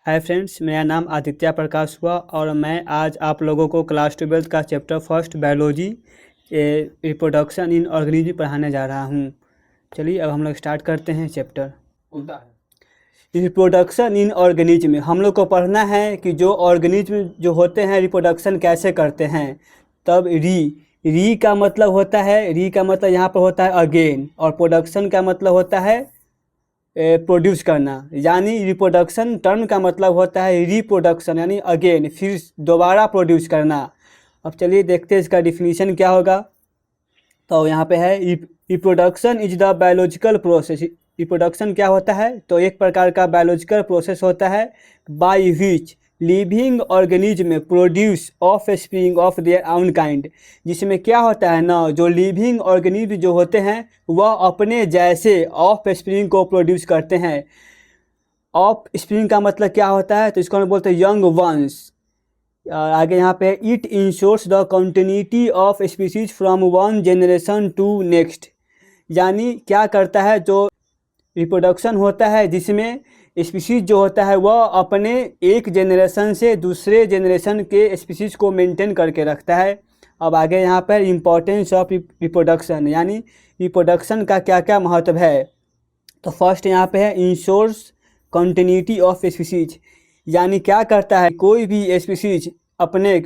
Hi friends, मेरा नाम आदित्य प्रकाश हुआ और मैं आज आप लोगों को क्लास 12 का chapter first biology reproduction in organism पढ़ाने जा रहा हूँ। चलिए अब हम लोग स्टार्ट करते हैं चैप्टर। रिप्रोडक्शन इन ऑर्गेनिज्म हम लोग को पढ़ना है कि जो ऑर्गेनिज्म जो होते हैं रिप्रोडक्शन कैसे करते हैं। तब री का मतलब होता है, री का मतलब यहाँ पर होता है अगेन, और प्रोडक्शन का मतलब होता है प्रोड्यूस करना। यानी रिप्रोडक्शन टर्म का मतलब होता है रिप्रोडक्शन यानी अगेन, फिर दोबारा प्रोड्यूस करना। अब चलिए देखते हैं इसका डिफिनीशन क्या होगा। तो यहाँ पे है reproduction is the biological process. Reproduction क्या होता है? तो एक प्रकार का बायोलॉजिकल प्रोसेस होता है by which living organism produce of spring of their own kind. जिसमें क्या होता है ना, जो लिविंग ऑर्गेनिज्म जो होते हैं वह अपने जैसे ऑफ स्प्रिंग को प्रोड्यूस करते हैं। ऑफ स्प्रिंग का मतलब क्या होता है? तो इसको हम बोलते हैं यंग वंस। आगे यहाँ पे it ensures the continuity of species from one generation to next. यानी क्या करता है, जो रिप्रोडक्शन होता है जिसमें स्पीसीज जो होता है वह अपने एक जनरेशन से दूसरे जनरेशन के स्पीसीज को मेंटेन करके रखता है। अब आगे यहाँ पर इम्पोर्टेंस ऑफ रिप्रोडक्शन, यानी रिप्रोडक्शन का क्या क्या महत्व है। तो फर्स्ट यहाँ पे है इंश्योर्स कंटिन्यूटी ऑफ स्पीसीज। यानी क्या करता है, कोई भी स्पीसीज अपने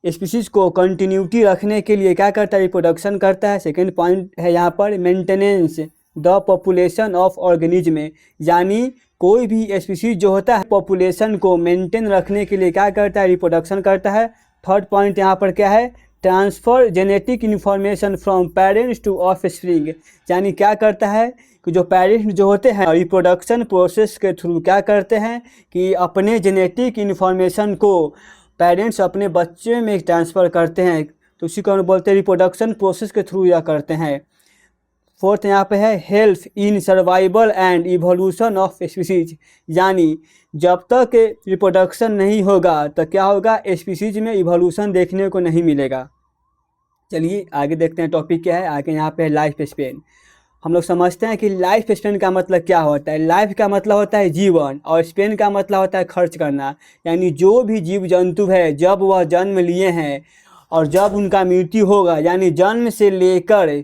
स्पीसीज को कंटिन्यूटी रखने के लिए क्या करता है, रिप्रोडक्शन करता है। सेकेंड पॉइंट है यहाँ पर maintenance the population of organism. यानी कोई भी स्पीसीज जो होता है पॉपुलेशन को मेंटेन रखने के लिए क्या करता है, रिप्रोडक्शन करता है। थर्ड पॉइंट यहाँ पर क्या है, transfer genetic information from parents to offspring. यानी क्या करता है कि जो पेरेंट्स जो होते हैं रिप्रोडक्शन प्रोसेस के थ्रू क्या करते हैं कि अपने जेनेटिक इन्फॉर्मेशन को पेरेंट्स अपने बच्चे में ट्रांसफ़र करते हैं। तो उसी को हम बोलते हैं रिप्रोडक्शन प्रोसेस के थ्रू यह करते हैं। फोर्थ यहाँ पे है help in survival and evolution of species. यानी जब तक रिप्रोडक्शन नहीं होगा तो क्या होगा, स्पीसीज में इवोल्यूशन देखने को नहीं मिलेगा। चलिए आगे देखते हैं टॉपिक क्या है। आगे यहाँ पे है लाइफ स्पेन। हम लोग समझते हैं कि लाइफ स्पेन का मतलब क्या होता है। लाइफ का मतलब होता है जीवन और स्पेन का मतलब होता है खर्च करना। यानी जो भी जीव जंतु है जब वह जन्म लिए हैं और जब उनका मृत्यु होगा, यानी जन्म से लेकर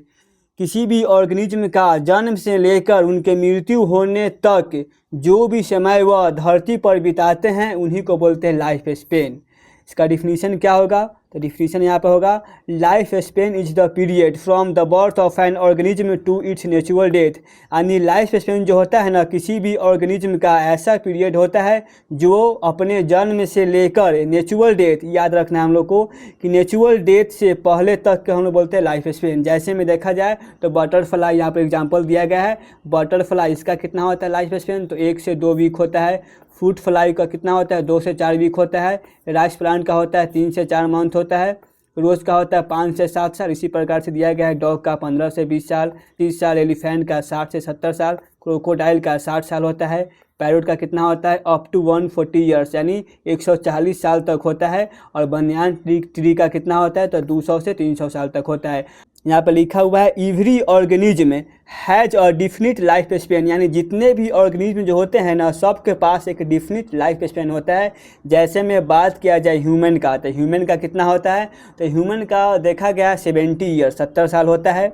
किसी भी ऑर्गेनिज्म का जन्म से लेकर उनके मृत्यु होने तक जो भी समय वह धरती पर बिताते हैं उन्हीं को बोलते हैं लाइफ स्पेन। इसका डिफिनीशन क्या होगा? तो डिफिनीशन यहाँ पे होगा life span is the period from the birth of an organism to its natural death. यानी लाइफ स्पेन जो होता है ना, किसी भी ऑर्गेनिज्म का ऐसा पीरियड होता है जो अपने जन्म से लेकर नेचुरल डेथ, याद रखना है हम लोग को कि नेचुरल डेथ से पहले तक के हम लोग बोलते हैं लाइफ स्पेन। जैसे में देखा जाए तो बटरफ्लाई यहाँ पर एग्जाम्पल दिया गया है। बटरफ्लाई इसका कितना होता है लाइफ स्पेन? तो 1 से 2 वीक होता है। फ्रूट फ्लाई का कितना होता है? 2 से 4 वीक होता है। राइस प्लांट का होता है 3 से 4 मंथ होता है। रोज़ का होता है 5 से 7 साल। इसी प्रकार से दिया गया है डॉग का 15 से 20 साल, 30 साल। एलिफेंट का 60 से 70 साल। क्रोकोडाइल का 60 साल होता है। पैरोट का कितना होता है? अप टू 140 ईयर्स यानी 140 साल तक होता है। और बनियान ट्री का कितना होता है? तो 200 से 300 साल तक होता है। यहाँ पर लिखा हुआ है every organism has a definite life span. यानी जितने भी ऑर्गेनिज्म जो होते हैं ना, सबके पास एक डिफिनिट लाइफ स्पेन होता है। जैसे में बात किया जाए ह्यूमन का, तो ह्यूमन का कितना होता है? तो ह्यूमन का देखा गया 70 ईयर्स, 70 साल होता है।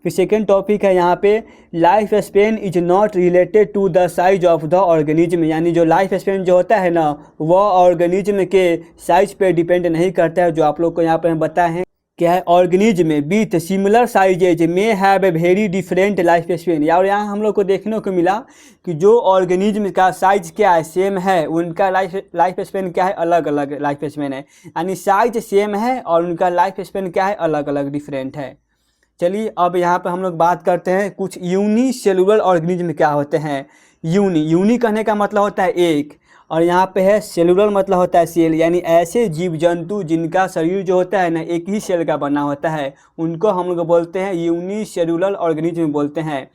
फिर सेकेंड टॉपिक है यहाँ पे life span is not related to the size of the organism. यानी जो लाइफ स्पेन जो होता है ना, वह ऑर्गेनिज्म के साइज पे डिपेंड नहीं करता है। जो आप लोग को यहाँ पे हम बताए हैं क्या है, ऑर्गेनिज्म विथ सिमिलर साइजेज में have a very different life span. और यहाँ हम लोग को देखने को मिला कि जो ऑर्गेनिज्म का साइज क्या है, सेम है, उनका लाइफ स्पेन क्या है, अलग अलग लाइफ स्पेन है। यानी साइज सेम है और उनका लाइफ स्पेन क्या है, अलग अलग डिफरेंट है। चलिए अब यहाँ पे हम लोग बात करते हैं कुछ यूनिसेलुलर ऑर्गेनिज्म क्या होते हैं। यूनी कहने का मतलब होता है एक, और यहाँ पे है सेलुलर मतलब होता है सेल। यानी ऐसे जीव जंतु जिनका शरीर जो होता है ना एक ही सेल का बना होता है, उनको हम लोग बोलते हैं यूनिसेलुलर ऑर्गेनिज्म बोलते हैं।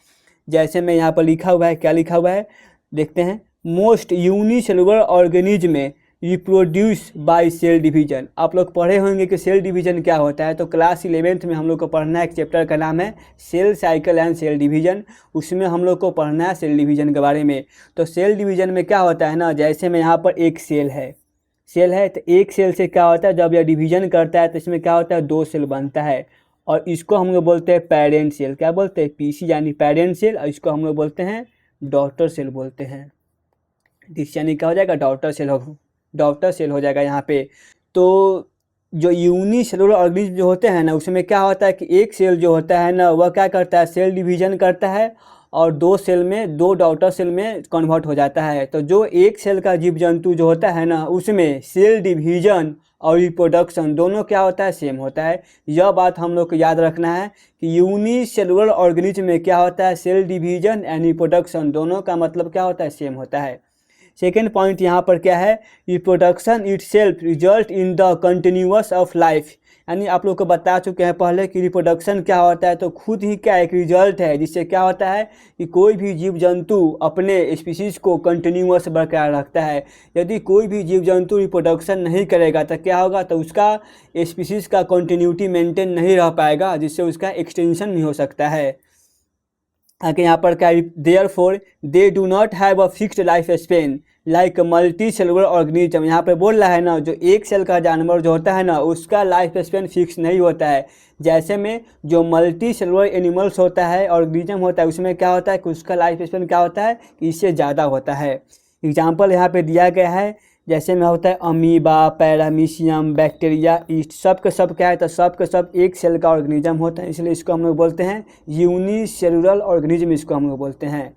जैसे मैं यहाँ पर लिखा हुआ है, क्या लिखा हुआ है देखते हैं। Most unicellular organism reproduce by cell division. आप लोग पढ़े होंगे कि सेल डिवीजन क्या होता है, तो क्लास 11th में हम लोग को पढ़ना है, एक चैप्टर का नाम है cell cycle and cell division, उसमें हम लोग को पढ़ना है सेल डिवीजन के बारे में। तो सेल डिवीजन में क्या होता है ना, जैसे में यहाँ पर एक सेल है तो एक सेल से क्या होता है, जब यह डिवीजन करता है तो इसमें क्या होता है, 2 सेल बनता है, और इसको हम लोग बोलते हैं पेरेंट सेल। क्या बोलते हैं, पीसी यानी पेरेंट सेल, और इसको हम लोग बोलते हैं डॉटर सेल बोलते हैं। दिस यानी क्या हो जाएगा, डॉटर सेल हो जाएगा यहाँ पे। तो जो यूनिसेलुलर ऑर्गेनिज्म जो होते हैं ना, उसमें क्या होता है कि एक सेल जो होता है ना, वह क्या करता है, सेल डिवीजन करता है और 2 डॉटर सेल में कन्वर्ट हो जाता है। तो जो एक सेल का जीव जंतु जो होता है ना, उसमें सेल डिवीजन और रिप्रोडक्शन दोनों क्या होता है, सेम होता है। यह बात हम लोग को याद रखना है कि यूनिसेलुलर ऑर्गेनिज्म में क्या होता है, सेल डिवीजन एंड रिप्रोडक्शन दोनों का मतलब क्या होता है, सेम होता है। सेकेंड पॉइंट यहाँ पर क्या है, reproduction itself result in the continuous of life. यानी आप लोग को बता चुके हैं पहले कि रिप्रोडक्शन क्या होता है, तो खुद ही क्या एक रिजल्ट है, जिससे क्या होता है कि कोई भी जीव जंतु अपने स्पीसीज को कंटिन्यूअस बरकरार रखता है। यदि कोई भी जीव जंतु रिप्रोडक्शन नहीं करेगा तो क्या होगा, तो उसका स्पीसीज का कंटिन्यूटी मेंटेन नहीं रह पाएगा, जिससे उसका एक्सटेंशन नहीं हो सकता है। आगे यहाँ पर क्या, therefore they do not have a fixed life span like multi cellular organism. यहाँ पे बोल रहा है ना, जो एक सेल का जानवर जो होता है ना, उसका लाइफ स्पेन फिक्स नहीं होता है। जैसे में जो मल्टी सेलुलर एनिमल्स होता है, ऑर्गेनिज्म होता है, उसमें क्या होता है कि उसका लाइफ स्पेन क्या होता है, इससे ज़्यादा होता है। एग्जाम्पल यहाँ पे दिया गया है, जैसे में होता है अमीबा, पैरामीशियम, बैक्टीरिया, ईस्ट, सब के सब क्या है, तो सब के सब एक सेल का ऑर्गेनिज्म होता है, इसलिए इसको हम लोग बोलते हैं यूनिसेलुलर ऑर्गेनिज्म, इसको हम लोग बोलते हैं।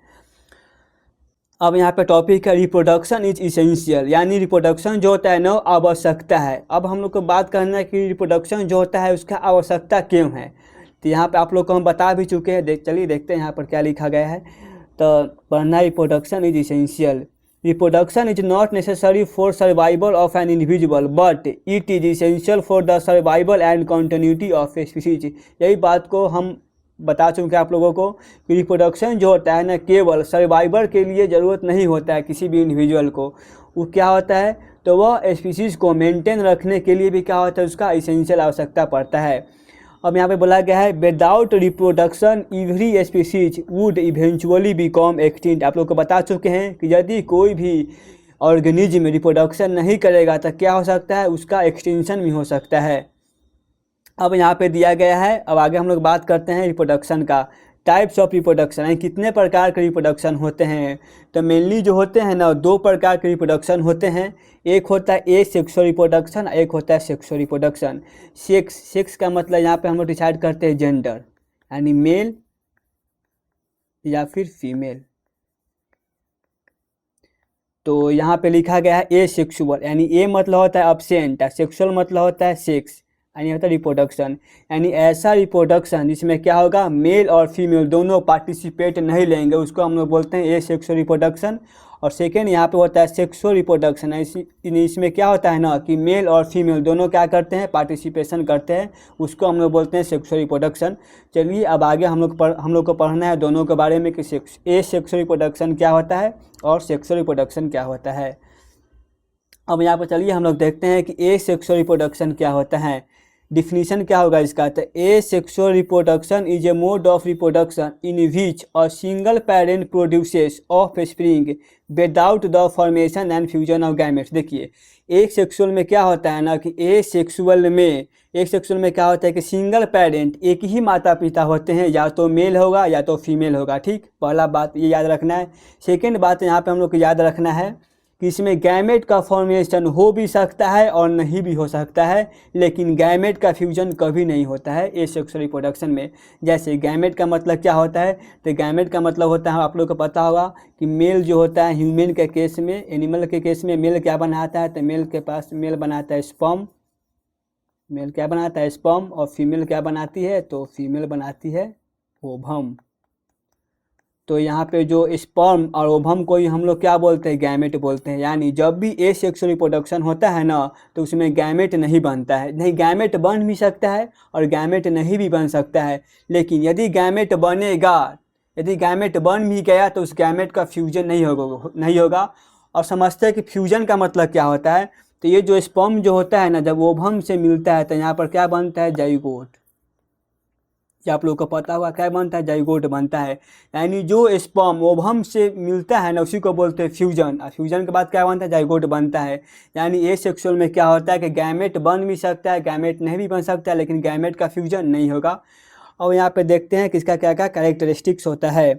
अब यहाँ पे टॉपिक है रिप्रोडक्शन इज इसेंशियल, यानी रिप्रोडक्शन जो होता है ना, आवश्यकता है। अब हम लोग को बात करना है कि रिप्रोडक्शन जो होता है उसका आवश्यकता क्यों है। तो यहाँ पे आप लोग को हम बता भी चुके हैं, चलिए देखते हैं यहाँ पर क्या लिखा गया है। तो पढ़ना, reproduction is essential, reproduction is not necessary for survival of an individual but it is essential for the survival and continuity of a species. यही बात को हम बता चुके हैं आप लोगों को कि रिप्रोडक्शन जो होता है ना, केवल सर्वाइवर के लिए ज़रूरत नहीं होता है किसी भी इंडिविजुअल को। वो क्या होता है, तो वह स्पीसीज़ को मेंटेन रखने के लिए भी क्या होता है, उसका इसेंशियल आवश्यकता पड़ता है। अब यहाँ पे बोला गया है without reproduction every species would eventually become extinct. आप लोग को बता चुके हैं कि यदि कोई भी ऑर्गेनिज्म रिप्रोडक्शन नहीं करेगा तो क्या हो सकता है, उसका एक्सटेंशन भी हो सकता है। अब यहाँ पे दिया गया है, अब आगे हम लोग बात करते हैं रिप्रोडक्शन का। टाइप्स ऑफ रिप्रोडक्शन है, कितने प्रकार के रिप्रोडक्शन होते हैं। तो मेनली जो होते हैं ना, 2 प्रकार के रिप्रोडक्शन होते हैं। एक होता है ए सेक्सुअल रिप्रोडक्शन, एक होता है सेक्सुअल रिप्रोडक्शन। सेक्स का मतलब यहाँ पे हम लोग डिसाइड करते हैं जेंडर, यानी मेल या फिर फीमेल। तो यहाँ पे लिखा गया है ए सेक्सुअल, यानी ए मतलब होता है अब्सेंट, सेक्सुअल मतलब होता है सेक्स, यानी होता है रिप्रोडक्शन, यानी ऐसा रिप्रोडक्शन जिसमें क्या होगा, मेल और फीमेल दोनों पार्टिसिपेट नहीं लेंगे, उसको हम लोग बोलते हैं ए सेक्सुअल रिप्रोडक्शन। और सेकेंड यहाँ पे होता है सेक्सुअल रिप्रोडक्शन, इसमें क्या होता है ना कि मेल और फीमेल दोनों क्या करते हैं, पार्टिसिपेशन करते हैं, उसको हम लोग बोलते हैं सेक्सुअल रिप्रोडक्शन। चलिए अब आगे हम लोग को पढ़ना है दोनों के बारे में कि ए सेक्सुअल रिप्रोडक्शन क्या होता है और सेक्सुअल रिप्रोडक्शन क्या होता है। अब यहाँ पर चलिए हम लोग देखते हैं कि ए सेक्सुअल रिप्रोडक्शन क्या होता है, डिफिनीशन क्या होगा इसका। तो ए sexual reproduction is a mode of reproduction in which a single parent produces of spring without the formation and fusion of gametes. देखिए एक सेक्सुअल में क्या होता है ना कि एक सेक्सुअल में क्या होता है कि सिंगल पेरेंट, एक ही माता पिता होते हैं, या तो मेल होगा या तो फीमेल होगा। ठीक, पहला बात ये याद रखना है। सेकेंड बात यहाँ पे हम लोग को याद रखना है कि इसमें गैमेट का फॉर्मेशन हो भी सकता है और नहीं भी हो सकता है, लेकिन गैमेट का फ्यूजन कभी नहीं होता है एसेक्सुअल रिप्रोडक्शन में। जैसे गैमेट का मतलब क्या होता है, तो गैमेट का मतलब होता है, आप लोग को पता होगा कि मेल जो होता है ह्यूमन के केस में, एनिमल के केस में मेल क्या बनाता है, तो मेल के पास मेल बनाता है स्पर्म, मेल क्या बनाता है स्पर्म, और फीमेल क्या बनाती है, तो फीमेल बनाती है ओवम। तो यहाँ पे जो स्पर्म और ओवम को ही हम लोग क्या बोलते हैं, गैमेट बोलते हैं। यानी जब भी एसेक्सुअल रिप्रोडक्शन होता है ना, तो उसमें गैमेट नहीं बनता है। नहीं, गैमेट बन भी सकता है और गैमेट नहीं भी बन सकता है, लेकिन यदि गैमेट बनेगा, यदि गैमेट बन भी गया तो उस गैमेट का फ्यूजन नहीं होगा और समझते हैं कि फ्यूजन का मतलब क्या होता है। तो ये जो स्पर्म जो होता है ना, जब ओवम से मिलता है तो यहाँ पर क्या बनता है, जाइगोट। ये आप लोग को पता होगा क्या बनता है, जाइगोट बनता है। यानी जो स्पर्म ओवम से मिलता है ना, उसी को बोलते हैं फ्यूजन। और फ्यूजन के बाद क्या बनता है, जाइगोट बनता है। यानी एसेक्सुअल में क्या होता है कि गैमेट बन भी सकता है, गैमेट नहीं भी बन सकता है, लेकिन गैमेट का फ्यूजन नहीं होगा। और यहाँ पे देखते हैं कि इसका क्या क्या कैरेक्टरिस्टिक्स होता है।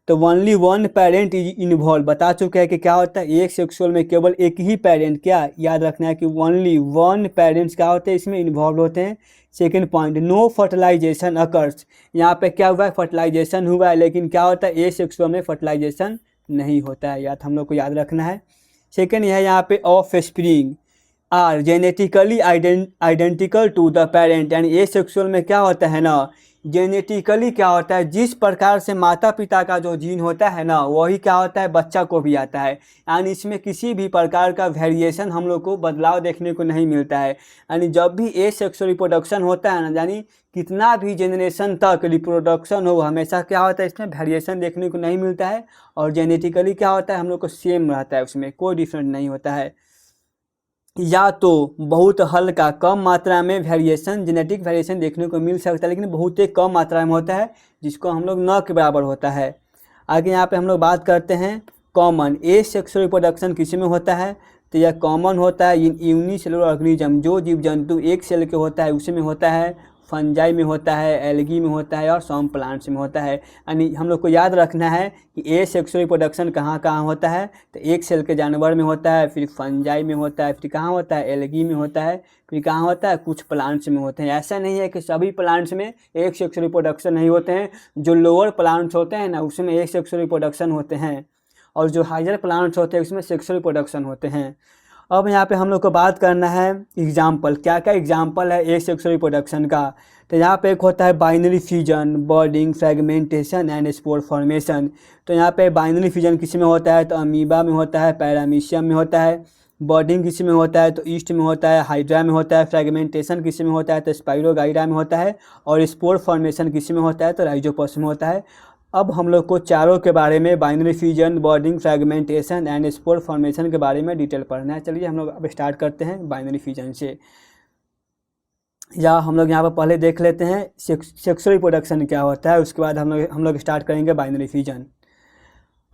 तो only one parent is involve, बता चुके हैं कि क्या होता है, एक सेक्सुअल में केवल एक ही पेरेंट, क्या याद रखना है कि ओनली वन पेरेंट्स क्या होते हैं इसमें इन्वॉल्व होते हैं। Second point, no fertilization occurs, यहाँ पे क्या हुआ है, फर्टिलाइजेशन हुआ है, लेकिन क्या होता है ए सेक्सुअल में फर्टिलाइजेशन नहीं होता है, याद हम लोग को याद रखना है। सेकेंड यह है यहाँ पे offspring are genetically identical to the parent, यानी ए सेक्सुअल में क्या होता है ना, जेनेटिकली क्या होता है, जिस प्रकार से माता पिता का जो जीन होता है ना, वही क्या होता है बच्चा को भी आता है। यानी इसमें किसी भी प्रकार का वेरिएशन हम लोग को बदलाव देखने को नहीं मिलता है। यानी जब भी ए सेक्सुअल रिप्रोडक्शन होता है ना, यानी कितना भी जनरेशन तक रिप्रोडक्शन हो, हमेशा क्या होता है इसमें वेरिएशन देखने को नहीं मिलता है। और जेनेटिकली क्या होता है हम लोग को सेम रहता है, उसमें कोई डिफरेंट नहीं होता है। या तो बहुत हल्का कम मात्रा में वेरिएशन, जेनेटिक वेरिएशन देखने को मिल सकता है, लेकिन बहुत ही कम मात्रा में होता है, जिसको हम लोग न के बराबर होता है। आगे यहाँ पे हम लोग बात करते हैं कॉमन ए सेक्सुअल रिप्रोडक्शन किस में होता है। तो यह कॉमन होता है इन यूनिसेलुलर ऑर्गेनिज्म, जो जीव जंतु एक सेल के होता है उसी में होता है, फंजाई में होता है, एल्गी में होता है और सम प्लांट्स में होता है। यानी हम लोग को याद रखना है कि ए सेक्सुअल रिप्रोडक्शन कहाँ कहाँ होता है, तो एक सेल के जानवर में होता है, फिर फंजाई में होता है, फिर कहाँ होता है, एल्गी में होता है, फिर कहाँ होता है, कुछ प्लांट्स में होते हैं। ऐसा नहीं है कि सभी प्लांट्स में एक सेक्सुअल रिप्रोडक्शन नहीं होते हैं। जो लोअर प्लांट्स होते हैं ना, उसमें एक सेक्सुअल रिप्रोडक्शन होते हैं, और जो हायर प्लांट्स होते हैं उसमें सेक्सुअल रिप्रोडक्शन होते हैं। अब यहाँ पे हम लोग को बात करना है एग्जाम्पल, क्या क्या एग्जाम्पल है ए सेक्सुअल रिप्रोडक्शन का। तो यहाँ पे एक होता है binary fusion, boarding, fragmentation and spore formation. तो यहाँ पे बाइनरी फ्यूजन किसी में होता है, तो अमीबा में होता है, पैरामीशियम में होता है। बॉर्डिंग किसी में होता है, तो ईस्ट में होता है, हाइड्रा में होता है। फ्रेगमेंटेशन किसी में होता है, तो स्पाइरोगाइरा में होता है। और स्पोर फॉर्मेशन किसी में होता है, तो राइजोपस में होता है। अब हम लोग को चारों के बारे में, binary fusion, boarding, fragmentation and spore formation के बारे में डिटेल पढ़ना है। चलिए हम लोग अब स्टार्ट करते हैं बाइनरी फ्यूजन से। या हम लोग यहाँ पर पहले देख लेते हैं सेक्सुअल रिप्रोडक्शन क्या होता है, उसके बाद हम लोग स्टार्ट करेंगे बाइनरी फ्यूजन।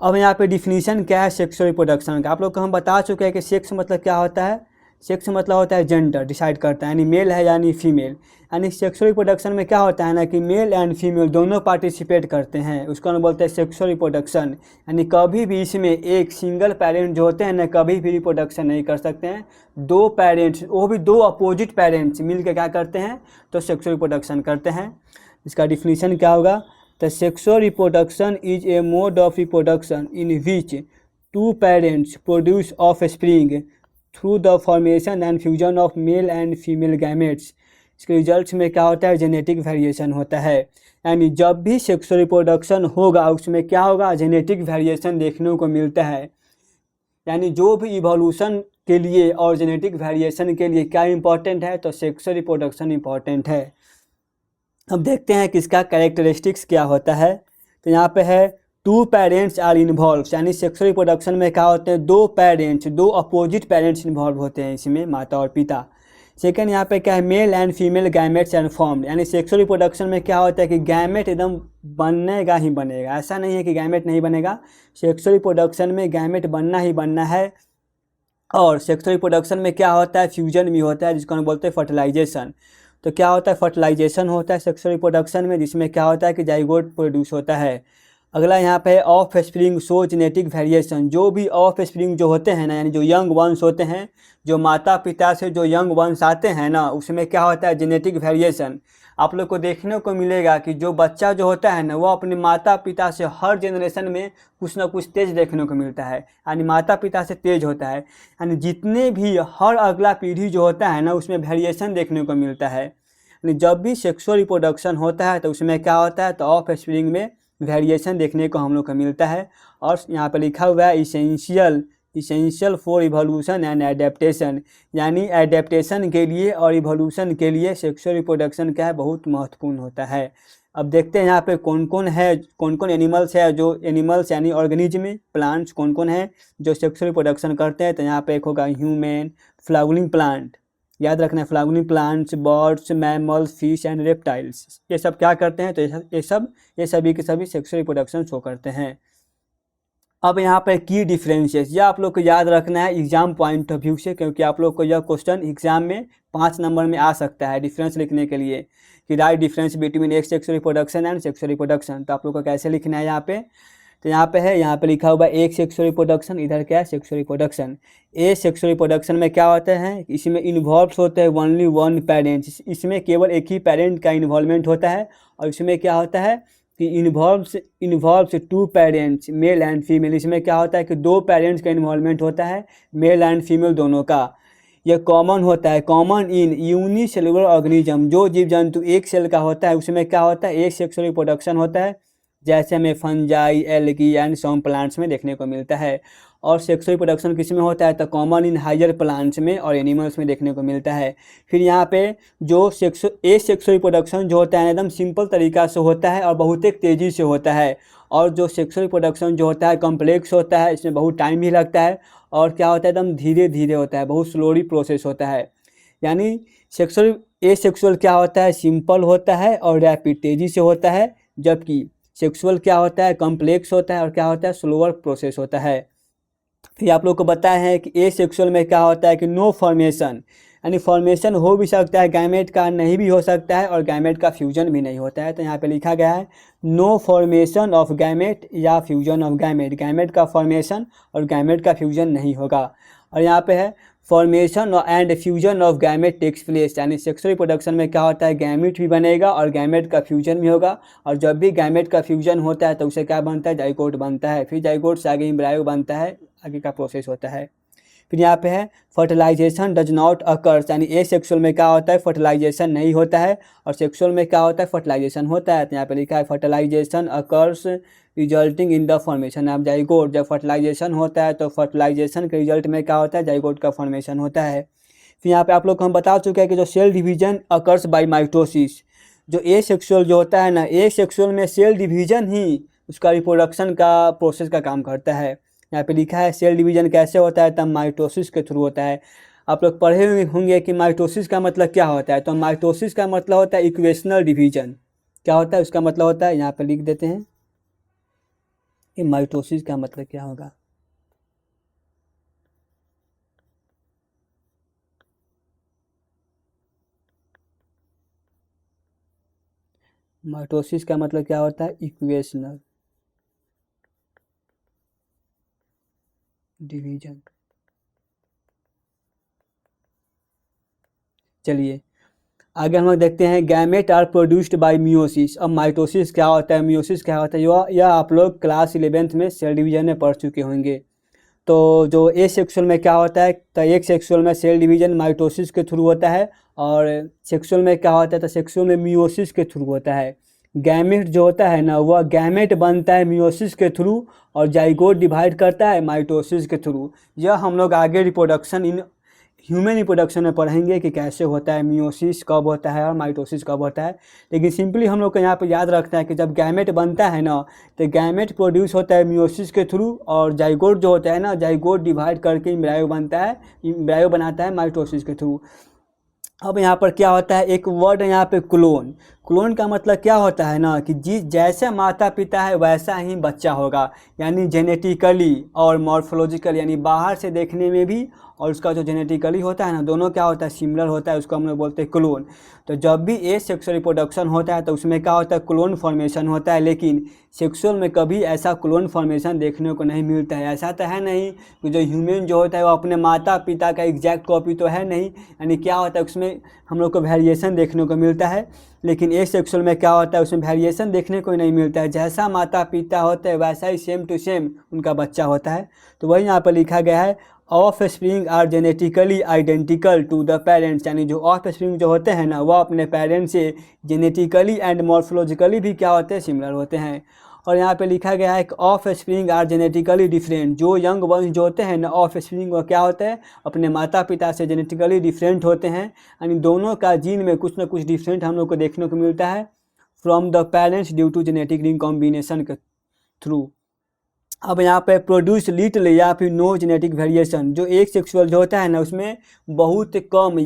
अब यहाँ पे डिफिनीशन क्या है सेक्सुअल रिप्रोडक्शन का, आप लोग को हम बता चुके हैं कि सेक्स मतलब क्या होता है। सेक्स मतलब होता है जेंडर, डिसाइड करता है, यानी मेल है यानी फीमेल। यानी सेक्सुअल रिप्रोडक्शन में क्या होता है ना कि मेल एंड फीमेल दोनों पार्टिसिपेट करते हैं, उसको हम बोलते हैं सेक्सुअल रिप्रोडक्शन। यानी कभी भी इसमें एक सिंगल पेरेंट जो होते हैं ना, कभी भी रिप्रोडक्शन नहीं कर सकते हैं। दो पेरेंट्स, वो भी दो अपोजिट पेरेंट्स मिल के क्या करते हैं, तो सेक्सुअल रिप्रोडक्शन करते हैं। इसका डिफिनीशन क्या होगा, तो sexual reproduction is a mode of reproduction in which two parents produce offspring through the formation and fusion of male and female gametes. इसके रिजल्ट्स में क्या होता है, जेनेटिक वेरिएशन होता है। यानी जब भी सेक्सुअल रिप्रोडक्शन होगा उसमें क्या होगा, जेनेटिक वेरिएशन देखने को मिलता है। यानी जो भी इवोल्यूशन के लिए और जेनेटिक वेरिएशन के लिए क्या इंपॉर्टेंट है, तो सेक्सुअल रिप्रोडक्शन इंपॉर्टेंट है। अब देखते हैं कि इसका कैरेक्टरिस्टिक्स क्या होता है। तो यहाँ पे है टू पेरेंट्स आर इन्वॉल्व, यानी सेक्सुअल रिप्रोडक्शन में क्या होते हैं, दो पेरेंट्स, दो अपोजिट पेरेंट्स इन्वॉल्व होते हैं इसमें, माता और पिता। सेकेंड यहाँ पे क्या है, mail and female gametes and formed, यानी सेक्सुअल रिप्रोडक्शन में क्या होता है कि गैमेट एकदम बनेगा ही बनेगा, ऐसा नहीं है कि गैमेट नहीं बनेगा। सेक्सुअल रिप्रोडक्शन में गैमेट बनना ही बनना है। और सेक्सुअल रिप्रोडक्शन में क्या होता है, फ्यूजन भी होता है, जिसको हम बोलते हैं फर्टिलाइजेशन। तो क्या होता है, फर्टिलाइजेशन होता है सेक्सुअल रिप्रोडक्शन में, जिसमें क्या होता है कि जाइगोट प्रोड्यूस होता है। अगला यहाँ पे of spring show genetic variation, जो भी ऑफ स्प्रिंग जो होते हैं ना, यानी जो यंग वंश होते हैं, जो माता पिता से जो यंग वंश आते हैं ना, उसमें क्या होता है, जेनेटिक वेरिएशन। आप लोग को देखने को मिलेगा कि जो बच्चा जो होता है ना, वो अपने माता पिता से हर जनरेशन में कुछ ना कुछ तेज देखने को मिलता है, यानी माता पिता से तेज होता है। यानी जितने भी हर अगला पीढ़ी जो होता है ना, उसमें वेरिएशन देखने को मिलता है। यानी जब भी सेक्सुअल रिप्रोडक्शन होता है तो उसमें क्या होता है, तो ऑफ स्प्रिंग में वेरिएशन देखने को हम लोग को मिलता है। और यहाँ पर लिखा हुआ है essential for evolution and adaptation, यानी एडेप्टेशन के लिए और इवोल्यूशन के लिए सेक्सुअल रिप्रोडक्शन क्या है, बहुत महत्वपूर्ण होता है। अब देखते हैं यहाँ पे कौन कौन एनिमल्स है, जो एनिमल्स यानी ऑर्गेनिज्म, प्लांट्स कौन कौन है जो सेक्सुअल रिप्रोडक्शन करते हैं। तो यहाँ पे एक होगा ह्यूमन, फ्लावरिंग प्लांट, याद रखना है, flowering plants, birds, mammals, fish and reptiles, ये सब क्या करते हैं, तो ये सभी के सभी सेक्सुअल रिप्रोडक्शन शो करते हैं। अब यहाँ पे की डिफरेंसेस, यह आप लोग को याद रखना है एग्जाम पॉइंट ऑफ व्यू से, क्योंकि आप लोग को यह क्वेश्चन एग्जाम में 5 नंबर में आ सकता है डिफरेंस लिखने के लिए, कि राइट डिफरेंस बिटवीन एक sexual reproduction and sexual reproduction. तो आप लोग को कैसे लिखना है यहाँ पे, तो यहाँ पे है, यहाँ पे लिखा हुआ एक सेक्सुअल रिप्रोडक्शन, इधर क्या है सेक्सुअल रिप्रोडक्शन। ए सेक्सुअल रिप्रोडक्शन में क्या होता है, इसमें इन्वॉल्व होते हैं ओनली वन पेरेंट, इसमें केवल एक ही पेरेंट का इन्वॉल्वमेंट होता है। और इसमें क्या होता है कि involves 2 parents, mail and female, इसमें क्या होता है कि 2 पेरेंट्स का इन्वॉल्वमेंट होता है, मेल एंड फीमेल दोनों का। यह कॉमन होता है, कॉमन इन यूनिसेलुलर ऑर्गेनिज्म, जो जीव जंतु एक सेल का होता है उसमें क्या होता है, एक सेक्सुअल रिप्रोडक्शन होता है, जैसे हमें fungi, algae and some plants में देखने को मिलता है। और सेक्सुअल रिप्रोडक्शन किस में होता है, तो कॉमन इन हायर प्लांट्स में और एनिमल्स में देखने को मिलता है। फिर यहाँ पे जो सेक्सुअल रिप्रोडक्शन जो होता है एकदम सिंपल तरीका से होता है और बहुत एक तेज़ी से होता है, और जो सेक्सुअल रिप्रोडक्शन जो होता है कॉम्प्लेक्स होता है, इसमें बहुत टाइम भी लगता है, और क्या होता है एकदम धीरे धीरे होता है, बहुत स्लोली प्रोसेस होता है। यानी सेक्सुअल क्या होता है, सिंपल होता है और रैपिड तेज़ी से होता है, जबकि सेक्सुअल क्या होता है, कॉम्प्लेक्स होता है और क्या होता है, स्लोअर प्रोसेस होता है। फिर आप लोग को बताया है कि ए सेक्सुअल में क्या होता है कि नो फॉर्मेशन, यानी फॉर्मेशन हो भी सकता है गैमेट का, नहीं भी हो सकता है, और गैमेट का फ्यूजन भी नहीं होता है। तो यहाँ पे लिखा गया है नो फॉर्मेशन ऑफ गैमेट या फ्यूजन ऑफ गैमेट, गैमेट का फॉर्मेशन और गैमेट का फ्यूजन नहीं होगा। और यहाँ पे है formation and fusion of gamete takes place, यानी सेक्सुअल रिप्रोडक्शन में क्या होता है, गैमेट भी बनेगा और गैमेट का फ्यूजन भी होगा, और जब भी गैमेट का फ्यूजन होता है तो उसे क्या बनता है, जाइगोट बनता है, फिर जाइगोट से आगे एम्ब्रायो बनता है, आगे का प्रोसेस होता है। फिर यहाँ पे है फर्टिलाइजेशन डज नॉट अकर्स, यानी ए सेक्सुअल में क्या होता है, फर्टिलाइजेशन नहीं होता है, और सेक्सुअल में क्या होता है, फर्टिलाइजेशन होता है। तो यहाँ पे लिखा है fertilization occurs resulting in the formation of zygote, जब फर्टिलाइजेशन होता है तो फर्टिलाइजेशन के रिजल्ट में क्या होता है, जाइगोट का फॉर्मेशन होता है। फिर यहाँ पे आप लोग को हम बता चुके हैं कि जो cell division occurs by mitosis, जो ए सेक्सुअल जो होता है ना, ए सेक्सुअल में सेल डिवीजन ही उसका रिप्रोडक्शन का प्रोसेस का काम करता है। यहाँ पे लिखा है सेल डिवीजन कैसे होता है, तब माइटोसिस के थ्रू होता है। आप लोग पढ़े होंगे कि माइटोसिस का मतलब क्या होता है, तो माइटोसिस का मतलब होता है इक्वेशनल डिवीजन। क्या होता है उसका मतलब होता है, यहाँ पे लिख देते हैं कि माइटोसिस का मतलब क्या होगा। माइटोसिस का मतलब क्या होता है, इक्वेशनल डिवीजन। चलिए आगे हम लोग देखते हैं gamete are produced by meiosis. अब माइटोसिस क्या होता है, मियोसिस क्या होता है, यह आप लोग क्लास 11th में सेल डिवीजन में पढ़ चुके होंगे। तो जो ए सेक्सुअल में क्या होता है, तो एक सेक्सुअल में सेल डिवीजन माइटोसिस के थ्रू होता है, और सेक्सुअल में क्या होता है, तो सेक्सुअल में मियोसिस के थ्रू होता है। गैमेट जो होता है ना, वह गैमेट बनता है मियोसिस के थ्रू, और जाइगोट डिवाइड करता है माइटोसिस के थ्रू। यह हम लोग आगे रिप्रोडक्शन इन ह्यूमन रिप्रोडक्शन में पढ़ेंगे कि कैसे होता है, मियोसिस कब होता है और माइटोसिस कब होता है। लेकिन सिंपली हम लोग को यहाँ पे याद रखना है कि जब गैमेट बनता है ना, तो गैमेट प्रोड्यूस होता है मियोसिस के थ्रू, और जाइगोट जो होता है ना, जाइगोट डिवाइड करके एम्ब्रायो बनता है, एम्ब्रायो बनाता है माइटोसिस के थ्रू। अब यहाँ पर क्या होता है, एक वर्ड है यहाँ पे क्लोन। क्लोन का मतलब क्या होता है ना, कि जैसे माता पिता है वैसा ही बच्चा होगा, यानी जेनेटिकली और मॉर्फोलॉजिकल, यानी बाहर से देखने में भी और उसका जो जेनेटिकली होता है ना, दोनों क्या होता है, सिमिलर होता है, उसको हम लोग बोलते हैं क्लोन। तो जब भी ए सेक्सुअल रिप्रोडक्शन होता है तो उसमें क्या होता है, क्लोन फॉर्मेशन होता है। लेकिन सेक्सुअल में कभी ऐसा क्लोन फॉर्मेशन देखने को नहीं मिलता है। ऐसा तो है नहीं कि जो ह्यूमन जो होता है वो अपने माता पिता का एग्जैक्ट कॉपी तो है नहीं, यानी क्या होता है उसमें हम लोग को वेरिएशन देखने को मिलता है। लेकिन ए सेक्सुअल में क्या होता है, उसमें वेरिएशन देखने को नहीं मिलता है, जैसा माता पिता होता है वैसा ही सेम टू सेम उनका बच्चा होता है। तो वही यहाँ पर लिखा गया है offspring are genetically identical to the parents, यानी जो ऑफ स्प्रिंग जो होते हैं ना, वह अपने पेरेंट्स से जेनेटिकली एंड मॉर्फोलॉजिकली भी क्या होते हैं, सिमिलर होते हैं। और यहाँ पे लिखा गया है कि offspring are genetically different, जो यंग वंश जो होते हैं ना ऑफ स्प्रिंग, वो क्या होते हैं, अपने माता पिता से जेनेटिकली डिफरेंट होते हैं, यानी दोनों का जीन में कुछ ना कुछ डिफरेंट हम लोग को देखने को मिलता है। From the parents due to genetic recombination के थ्रू। अब यहाँ पे प्रोड्यूस लिटिल या फिर नो जेनेटिक वेरिएशन, जो एक सेक्सुअल जो होता है ना उसमें बहुत कम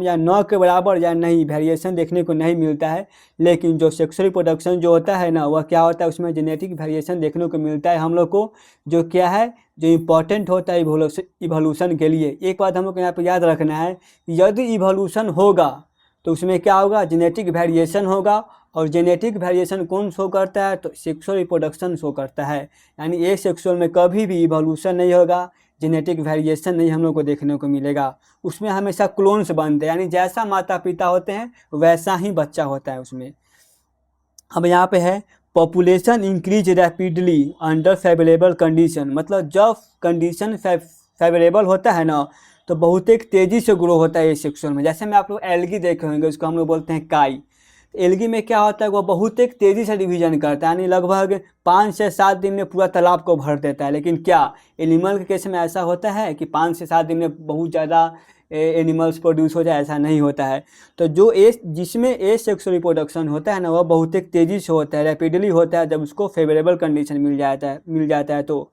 या न के बराबर या नहीं वेरिएशन देखने को नहीं मिलता है। लेकिन जो सेक्सुअल रिप्रोडक्शन जो होता है ना वह क्या होता है, उसमें जेनेटिक वेरिएशन देखने को मिलता है हम लोग को, जो क्या है, जो इम्पोर्टेंट होता है इवोल्यूशन के लिए। एक बात हम लोग को यहाँ पर याद रखना है, यदि इवोल्यूशन होगा तो उसमें क्या होगा, जेनेटिक वेरिएशन होगा। और जेनेटिक वेरिएशन कौन शो करता है, तो सेक्सुअल रिप्रोडक्शन शो करता है। यानी ए सेक्सुअल में कभी भी इवोल्यूशन नहीं होगा, जेनेटिक वेरिएशन नहीं हम लोग को देखने को मिलेगा। उसमें हमेशा क्लोन्स बनते हैं, यानी जैसा माता पिता होते हैं वैसा ही बच्चा होता है उसमें। अब यहाँ पे है population increase rapidly under favourable condition, मतलब जब कंडीशन फेवरेबल होता है ना तो बहुत एक तेज़ी से ग्रो होता है ए सेक्सुअल में। जैसे मैं आप लोग एल्गी देखे होंगे, उसको हम लोग बोलते हैं काई। एल्गी में क्या होता है, वो बहुत एक तेज़ी से डिवीजन करता है, यानी लगभग 5 से 7 दिन में पूरा तालाब को भर देता है। लेकिन क्या एनिमल के केस में ऐसा होता है कि 5 से 7 दिन में बहुत ज़्यादा एनिमल्स प्रोड्यूस हो जाए, ऐसा नहीं होता है। तो जो जिसमें ए सेक्सुअल रिप्रोडक्शन होता है ना वह बहुत एक तेज़ी से होता है, रैपिडली होता है, जब उसको फेवरेबल कंडीशन मिल जाता है तो।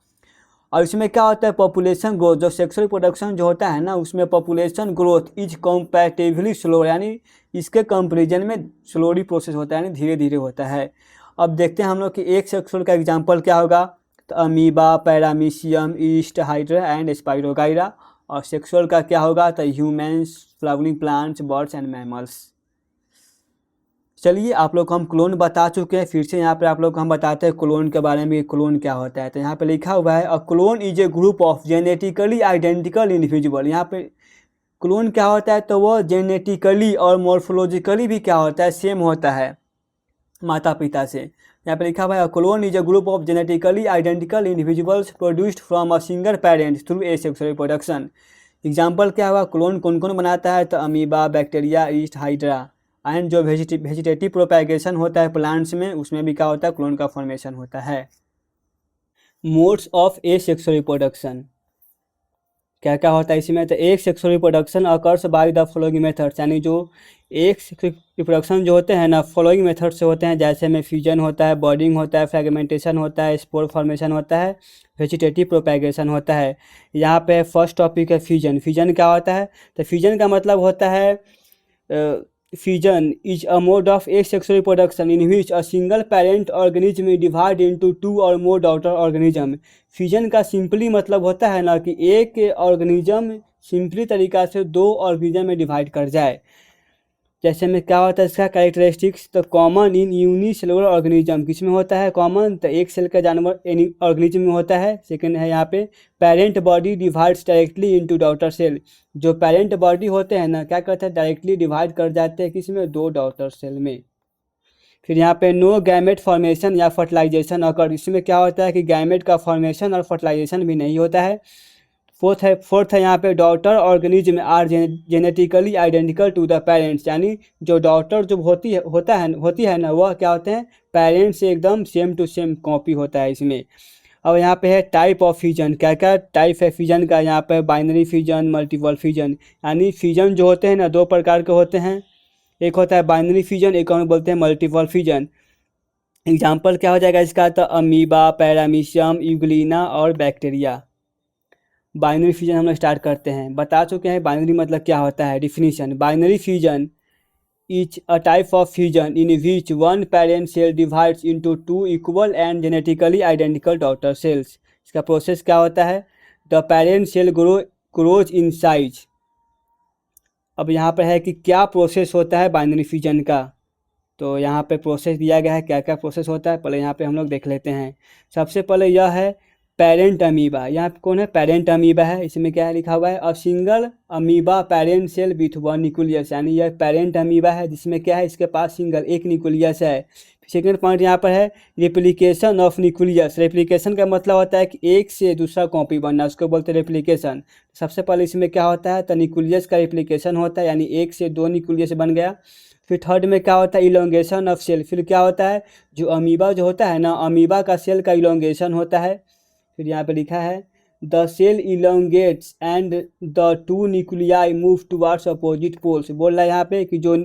और इसमें क्या होता है, पॉपुलेशन ग्रोथ, जो सेक्सुअल रिप्रोडक्शन जो होता है ना उसमें population growth is comparatively slow, यानी इसके कंपेरिजन में स्लोली प्रोसेस होता है, यानी धीरे धीरे होता है। अब देखते हैं हम लोग कि एक सेक्सुअल का एग्जांपल क्या होगा, तो amoeba, paramecium, east, hydra and spirogyra. और सेक्सुअल का क्या होगा, तो humans, flowering plants, birds and mammals. चलिए आप लोग को हम क्लोन बता चुके हैं, फिर से यहाँ पे आप लोग को हम बताते हैं क्लोन के बारे में, क्लोन क्या होता है। तो यहाँ पे लिखा हुआ है, a clone is a group of genetically identical individual. यहाँ पे क्लोन क्या होता है, तो वो जेनेटिकली और मॉर्फोलॉजिकली भी क्या होता है, सेम होता है माता पिता से। यहाँ पे लिखा हुआ है, a clone is a group of genetically identical individuals produced from a single parent through asexual reproduction. Example क्या हुआ, क्लोन कौन कौन बनाता है, तो amoeba, bacteria, yeast, hydra. And जो वेजिटेटिव प्रोपैगेशन होता है प्लांट्स में, उसमें भी क्या होता है, क्लोन का फॉर्मेशन होता है। Modes of asexual reproduction क्या क्या होता है इसमें, तो एक sexual reproduction occurs by the following methods, यानी जो एक रिप्रोडक्शन जो होते हैं ना फॉलोइंग मेथड से होते हैं, जैसे में फ्यूजन होता है, बॉडिंग होता है, फ्रेगमेंटेशन होता है, स्पोर फॉर्मेशन होता है, वेजिटेटिव प्रोपैगेशन होता है। यहाँ पे फर्स्ट टॉपिक है फ्यूजन। फ्यूजन क्या होता है, तो फ्यूजन का मतलब होता है Fusion is a mode of asexual reproduction in which a single parent organism is divided into 2 or more daughter organism। Fusion का सिंपली मतलब होता है ना कि एक ऑर्गेनिज्म सिंपली तरीका से 2 ऑर्गेनिज्म में डिवाइड कर जाए। जैसे में क्या होता है इसका कैरेक्टरिस्टिक्स, तो कॉमन इन यूनिसेलुलर ऑर्गेनिज्म, किसमें होता है कॉमन, तो एक सेल का जानवर ऑर्गेनिज्म में होता है। सेकंड है यहाँ पे parent body divides directly into daughter cell. जो पेरेंट बॉडी होते हैं ना क्या करते हैं, डायरेक्टली डिवाइड कर जाते हैं किसमें, 2 डॉटर सेल में। फिर यहाँ पे नो गैमेट फॉर्मेशन या फर्टिलाइजेशन अकर, इसमें क्या होता है कि गैमेट का फॉर्मेशन और फर्टिलाइजेशन भी नहीं होता है। फोर्थ है यहाँ पे daughter organism are genetically identical to the parents, यानी जो डॉटर जो होती है ना वह क्या होते हैं, पेरेंट्स से एकदम सेम टू सेम कॉपी होता है इसमें। अब यहाँ पे है टाइप ऑफ फ्यूजन, क्या क्या टाइप है फ्यूजन का, यहाँ पे बाइनरी फ्यूजन, मल्टीपल फ्यूजन। यानी फ्यूजन जो होते हैं ना 2 प्रकार के होते हैं, एक होता है बाइनरी फ्यूजन, एक और बोलते हैं मल्टीपल फ्यूजन। एग्जाम्पल क्या हो जाएगा इसका, तो अमीबा, पैरामीशियम, यूग्लिना और बैक्टीरिया। बाइनरी फ्यूजन हम लोग स्टार्ट करते हैं, बता चुके हैं बाइनरी मतलब क्या होता है। Definition, binary fusion is a type of fusion in which one parent cell divides into 2 equal and genetically identical daughter cells. इसका प्रोसेस क्या होता है, the parent cell grows in size. अब यहाँ पर है कि क्या प्रोसेस होता है बाइनरी फ्यूजन का, तो यहाँ पे प्रोसेस दिया गया है, क्या क्या प्रोसेस होता है पहले यहाँ पे हम लोग देख लेते हैं। सबसे पहले यह है पेरेंट अमीबा। यहाँ पे कौन है, पेरेंट अमीबा है। इसमें क्या लिखा हुआ है, a single amoeba parent cell with 1 nucleus, यानी यह पेरेंट अमीबा है जिसमें क्या है, इसके पास सिंगल एक न्यूक्लियस है। सेकेंड पॉइंट यहाँ पर है रेप्लिकेशन ऑफ न्यूक्लियस। रेप्लिकेशन का मतलब होता है कि एक से दूसरा कॉपी बनना, उसको बोलते हैं रेप्लिकेशन। सबसे पहले इसमें क्या होता है, तो न्यूक्लियस का रेप्लिकेशन होता है, यानी 1 से 2 न्यूक्लियस बन गया। फिर थर्ड में क्या होता है, इलोंगेशन ऑफ सेल। फिर क्या होता है, जो अमीबा जो होता है ना, अमीबा का सेल का इलोंगेशन होता है। फिर यहाँ पे लिखा है the cell elongates and the 2 nuclei move towards opposite poles. बोल रहा है यहाँ पे कि जो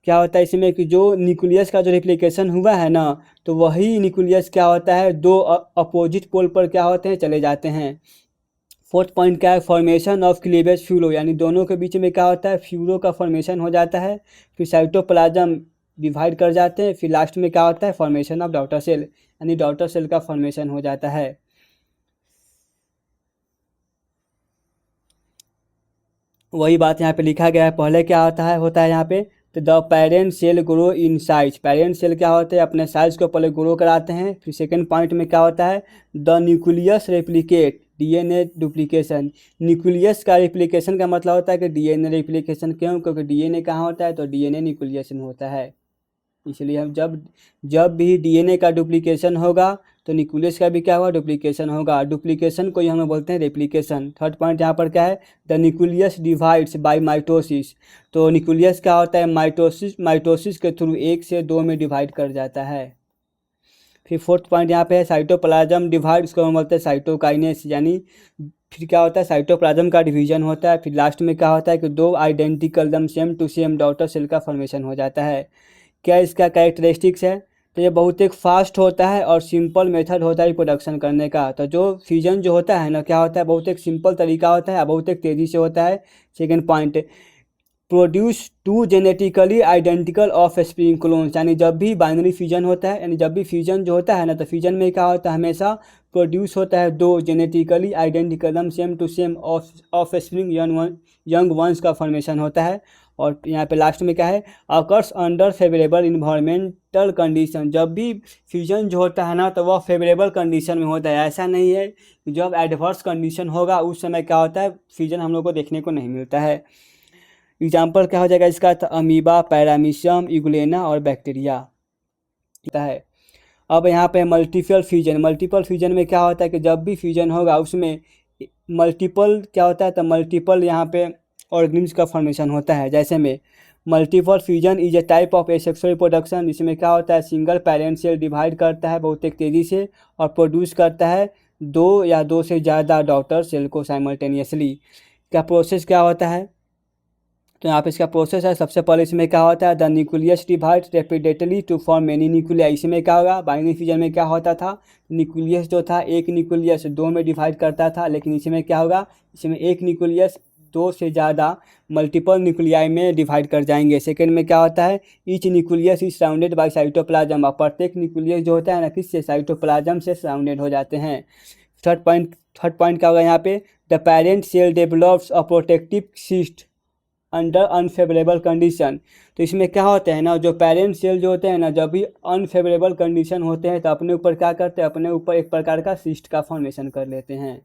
क्या होता है इसमें कि जो न्यूक्लियस का जो रेप्लिकेशन हुआ है ना, तो वही न्यूक्लियस क्या होता है, दो अपोजिट पोल पर क्या होते हैं, चले जाते हैं। फोर्थ पॉइंट क्या है, फॉर्मेशन ऑफ क्लीवेज फ्यूलो, यानी दोनों के बीच में क्या होता है, फ्यूलो का फॉर्मेशन हो जाता है। फिर साइटोप्लाज्म डिवाइड कर जाते हैं। फिर लास्ट में क्या होता है, फॉर्मेशन ऑफ डॉटर सेल, यानी डॉटर सेल का फॉर्मेशन हो जाता है। वही बात यहाँ पे लिखा गया है। पहले क्या होता है यहाँ पे, तो the parent cell grow in size, parent cell क्या होते हैं, अपने साइज को पहले ग्रो कराते हैं। फिर सेकंड पॉइंट में क्या होता है, the nucleus replicate, DNA duplication. Nucleus का रेप्लिकेशन का मतलब होता है कि डीएनए रेप्लिकेशन, क्यों, क्योंकि डीएनए कहाँ होता है, तो डीएनए न्यूक्लिएशन होता है। इसलिए हम जब जब भी डीएनए का डुप्लीकेशन होगा तो न्यूक्लियस का भी क्या होगा, डुप्लीकेशन होगा। डुप्लीकेशन को ही हम बोलते हैं रेप्लिकेशन। थर्ड पॉइंट यहाँ पर क्या है, the nucleus divides by mitosis, तो न्यूक्लियस क्या होता है, माइटोसिस के थ्रू 1 से 2 में डिवाइड कर जाता है। फिर फोर्थ पॉइंट यहाँ पे है, साइटोप्लाज्म डिवाइड, इसको हम बोलते हैं साइटोकाइनेस, यानी फिर क्या होता है, साइटोप्लाज्म का डिवीजन होता है। फिर लास्ट में क्या होता है कि 2 आइडेंटिकल दम same to same daughter cell का फॉर्मेशन हो जाता है। क्या इसका कैरेक्टरिस्टिक्स है, तो ये बहुत एक फास्ट होता है और सिंपल मेथड होता है प्रोडक्शन करने का। तो जो फ्यूजन जो होता है ना, क्या होता है, बहुत एक सिंपल तरीका होता है, बहुत एक तेज़ी से होता है। Second point, produce 2 genetically identical of spring clones, यानी जब भी बाइनरी फ्यूजन होता है, यानी जब भी फ्यूजन जो होता है ना, तो फ्यूजन में क्या होता है, हमेशा प्रोड्यूस होता है 2 genetically identical same to same offspring young ones का फॉर्मेशन होता है। और यहाँ पे लास्ट में क्या है, occurs under favourable environmental condition, जब भी फ्यूजन जो होता है ना, तो वह फेवरेबल कंडीशन में होता है। ऐसा नहीं है कि जब एडवर्स कंडीशन होगा उस समय क्या होता है, फ्यूजन हम लोग को देखने को नहीं मिलता है। एग्जाम्पल क्या हो जाएगा इसका, तो अमीबा, पैरामीशियम, इगुलेना और बैक्टीरिया है। अब यहाँ पे मल्टीपल फ्यूजन में क्या होता है कि जब भी फ्यूजन होगा उसमें मल्टीपल क्या होता है, तो मल्टीपल यहाँ पे ऑर्गेनिम्स का फॉर्मेशन होता है। जैसे में multiple fusion is a type of asexual reproduction, इसमें क्या होता है, सिंगल पेरेंट सेल डिवाइड करता है बहुत एक तेज़ी से और प्रोड्यूस करता है 2 या 2 से ज़्यादा डॉटर सेल को साइमल्टेनियसली। क्या प्रोसेस क्या होता है, तो यहाँ पे इसका प्रोसेस है। सबसे पहले इसमें क्या होता है, the nucleus divide repeatedly to form many nuclei. इसमें क्या होगा, बाइनरी फ्यूजन में क्या होता था, न्यूक्लियस जो था एक न्यूक्लियस 2 में डिवाइड करता था, लेकिन इसमें क्या होगा, इसमें एक न्यूक्लियस 2 से ज़्यादा मल्टीपल न्यूक्लियाई में डिवाइड कर जाएंगे। सेकेंड में क्या होता है, each nucleus is surrounded by cytoplasm, प्रत्येक न्यूक्लियस जो होता है ना, किससे, साइटोप्लाज्म से सराउंडेड हो जाते हैं। थर्ड पॉइंट क्या होगा यहाँ पे, the parent cell develops a protective cyst under unfavourable condition, तो इसमें क्या होता है ना, जो पेरेंट सेल जो होते हैं ना, जब भी अनफेवरेबल कंडीशन होते हैं तो अपने ऊपर क्या करते हैं, अपने ऊपर एक प्रकार का सिस्ट का फॉर्मेशन कर लेते हैं।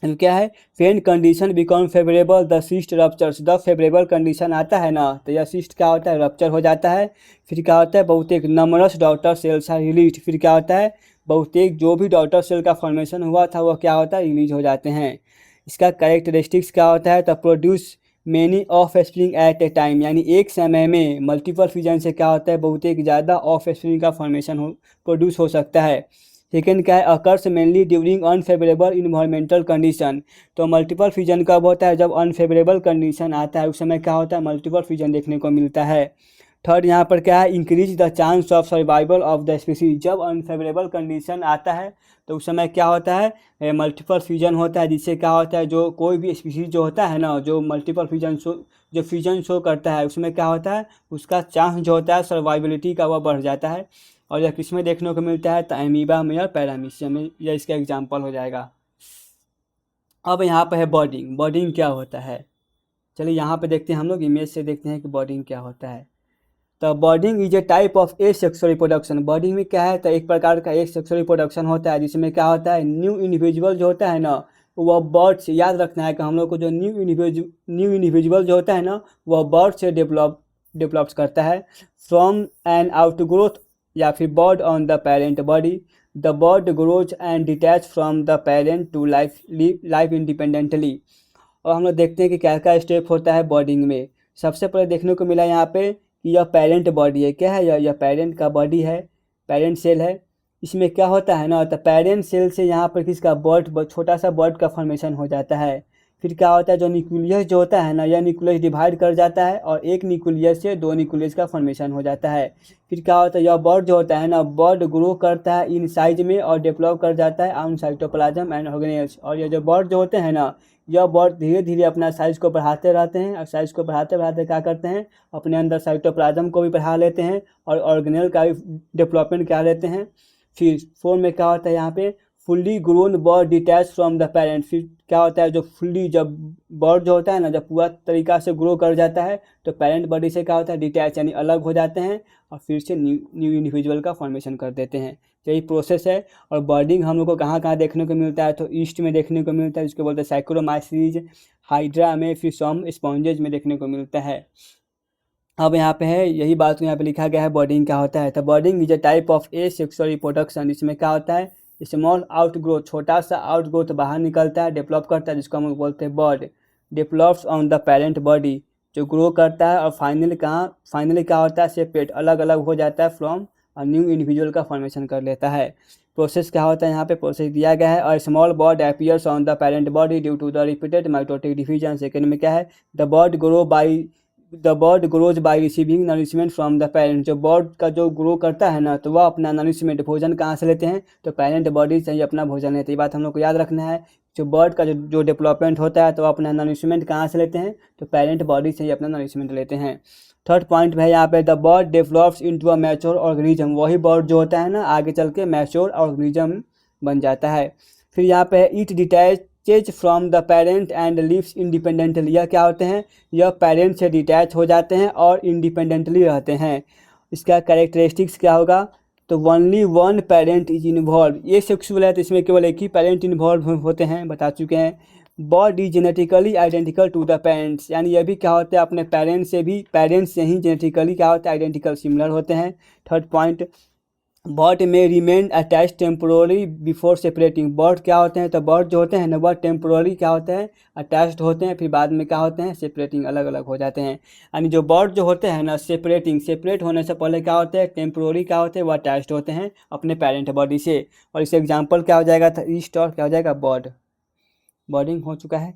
तो क्या है, when condition become favourable the cyst ruptures, जब फेवरेबल कंडीशन आता है ना, तो यह सिस्ट क्या होता है, रप्चर हो जाता है। फिर क्या होता है, बहुत एक numbers daughter cells are release, फिर क्या होता है, बहुत एक जो भी डॉटर सेल का फॉर्मेशन हुआ था वह क्या होता है, रिलीज हो जाते हैं। इसका कैरेक्टरिस्टिक्स क्या होता है, तो produce many offspring at a time, यानी एक समय में मल्टीपल फ्यूजन से क्या होता है, बहुत एक ज़्यादा ऑफ स्प्रिंग का फॉर्मेशन प्रोड्यूस हो सकता है। सेकेंड क्या है, occurs mainly during unfavourable environmental condition, तो मल्टीपल फ्यूजन कब होता है, जब अनफेवरेबल कंडीशन आता है उस समय क्या होता है, मल्टीपल फ्यूजन देखने को मिलता है। थर्ड यहाँ पर क्या है, increase the chance of survival of the species, जब अनफेवरेबल कंडीशन आता है तो उस समय क्या होता है, मल्टीपल फ्यूजन होता है, जिससे क्या होता है, जो कोई भी स्पीसीज जो होता है ना, जो मल्टीपल फ्यूजन जो फ्यूजन शो करता है उसमें क्या होता है, उसका चांस जो होता है सर्वाइबिलिटी का वह बढ़ जाता है। और यह किस में देखने को मिलता है, तो अमीबा में और पैरामीशियम में, यह इसका एग्जाम्पल हो जाएगा। अब यहाँ पर है बॉडिंग क्या होता है, चलिए यहाँ पे देखते हैं, हम लोग इमेज से देखते हैं कि बॉडिंग क्या होता है। तो bonding is a type of asexual reproduction, bonding में क्या है, तो एक प्रकार का एक सेक्सुअल रिप्रोडक्शन होता है, जिसमें क्या होता है, न्यू इंडिविजुअल जो होता है ना, वह बर्थ से, याद रखना है कि हम लोग को जो न्यू इंडिविजुअल जो होता है ना, वह बर्थ से डेवलप्स करता है फ्रॉम एन आउटग्रोथ या फिर bud on the parent body, the bud grows and detach from the parent to life independently. और हम लोग देखते हैं कि क्या क्या स्टेप होता है बॉडिंग में। सबसे पहले देखने को मिला यहाँ पे कि यह पेरेंट बॉडी है, क्या है, यह पेरेंट का बॉडी है, पेरेंट सेल है। इसमें क्या होता है ना, तो पेरेंट सेल से यहाँ पर किसका बर्ड, छोटा सा बर्ड का फॉर्मेशन हो जाता है। फिर क्या होता है, जो न्यूक्लियस जो होता है ना, यह न्यूक्लियस डिवाइड कर जाता है और एक न्यूक्लियस से दो न्यूक्लियस का फॉर्मेशन हो जाता है। फिर क्या होता है, यह बर्ड जो होता है ना, बर्ड ग्रो करता है इन साइज में और डेवलप कर जाता है ऑन साइटोप्लाज्म एंड ऑर्गेनेल्स। और ये जो बर्ड जो होते हैं ना, यह बर्ड धीरे धीरे अपना साइज को बढ़ाते रहते हैं और साइज को बढ़ाते बढ़ाते क्या करते हैं, अपने अंदर साइटोप्लाज्म को भी बढ़ा लेते हैं और ऑर्गेनेल का भी डेवलपमेंट कर लेते हैं। फिर फॉर्म में क्या होता है, यहाँ पे fully grown bird detach from the parent. फिर क्या होता है, जो फुल्ली जब बर्ड जो होता है ना, जब पूरा तरीका से ग्रो कर जाता है तो पेरेंट बॉडी से क्या होता है, डिटैच यानी अलग हो जाते हैं और फिर से न्यू इंडिविजुअल का फॉर्मेशन कर देते हैं। यही प्रोसेस है। और बर्डिंग हम लोग को कहाँ कहाँ देखने को मिलता है, तो ईस्ट में देखने को मिलता है, जिसको बोलते हैं साइक्रोमाइसीज, हाइड्रा में, फिर सम स्पॉन्जेज में देखने को मिलता है। अब यहाँ पे है यही बात यहाँ पे लिखा गया है, बर्डिंग क्या होता है। तो budding is a type of asexual reproduction. इसमें क्या होता है, स्मॉल आउटग्रोथ, छोटा सा आउटग्रोथ बाहर निकलता है, डेवलप करता है, जिसको हम लोग बोलते हैं bird. Develops on the parent body, जो ग्रो करता है और फाइनली क्या होता है, सेपरेट, अलग अलग हो जाता है फ्रॉम और न्यू इंडिविजुअल का फॉर्मेशन कर लेता है। प्रोसेस क्या होता है, यहाँ पे प्रोसेस दिया गया है। और small bud appears on the parent body due to the repeated mitotic division. Second में क्या है, the bud grows by receiving nourishment from the parent. जो बर्ड का जो ग्रो करता है ना, तो वह अपना नरिशमेंट, भोजन कहाँ से लेते हैं, तो पेरेंट बॉडी से ही अपना भोजन लेते हैं। ये बात हम लोग को याद रखना है। जो बर्ड का जो डेवलपमेंट होता है तो अपना नरिशमेंट कहाँ से लेते हैं, तो पेरेंट बॉडी से ही अपना नरिशमेंट लेते हैं। थर्ड पॉइंट है यहाँ पे, the bird develops into a mature organism. वही बर्ड जो होता है ना, आगे चल के मैच्योर ऑर्गेनिज्म बन जाता है। फिर यहाँ पे it detaches from the parent and lives independently. यह क्या होते हैं, यह पेरेंट से डिटैच हो जाते हैं और इंडिपेंडेंटली रहते हैं। इसका कैरेक्टरिस्टिक्स क्या होगा, तो only one parent is involve. ये सेक्सुअल है तो इसमें केवल एक ही पेरेंट इन्वॉल्व होते हैं, बता चुके हैं। Bud is genetically identical to the parents, यानी यह भी क्या होता है, अपने पेरेंट्स से ही जेनेटिकली क्या होता है, आइडेंटिकल सिमिलर होते हैं। थर्ड पॉइंट, बर्ड में remain attach temporary before separating. Bird क्या होते हैं, तो बर्ड जो होते हैं ना, वह टेम्पोररी क्या होते हैं, अटैच्ड होते हैं, फिर बाद में क्या होते हैं, सेपरेटिंग, अलग अलग हो जाते हैं। यानी जो बर्ड जो होते हैं ना, सेपरेट होने से पहले क्या होते हैं, टेम्पोररी क्या होते हैं, वह अटैच्ड होते हैं अपने पेरेंट बॉडी से। और इससे एग्जाम्पल क्या हो जाएगा, था ईस्ट, और क्या हो जाएगा, बर्ड। बर्डिंग हो चुका है।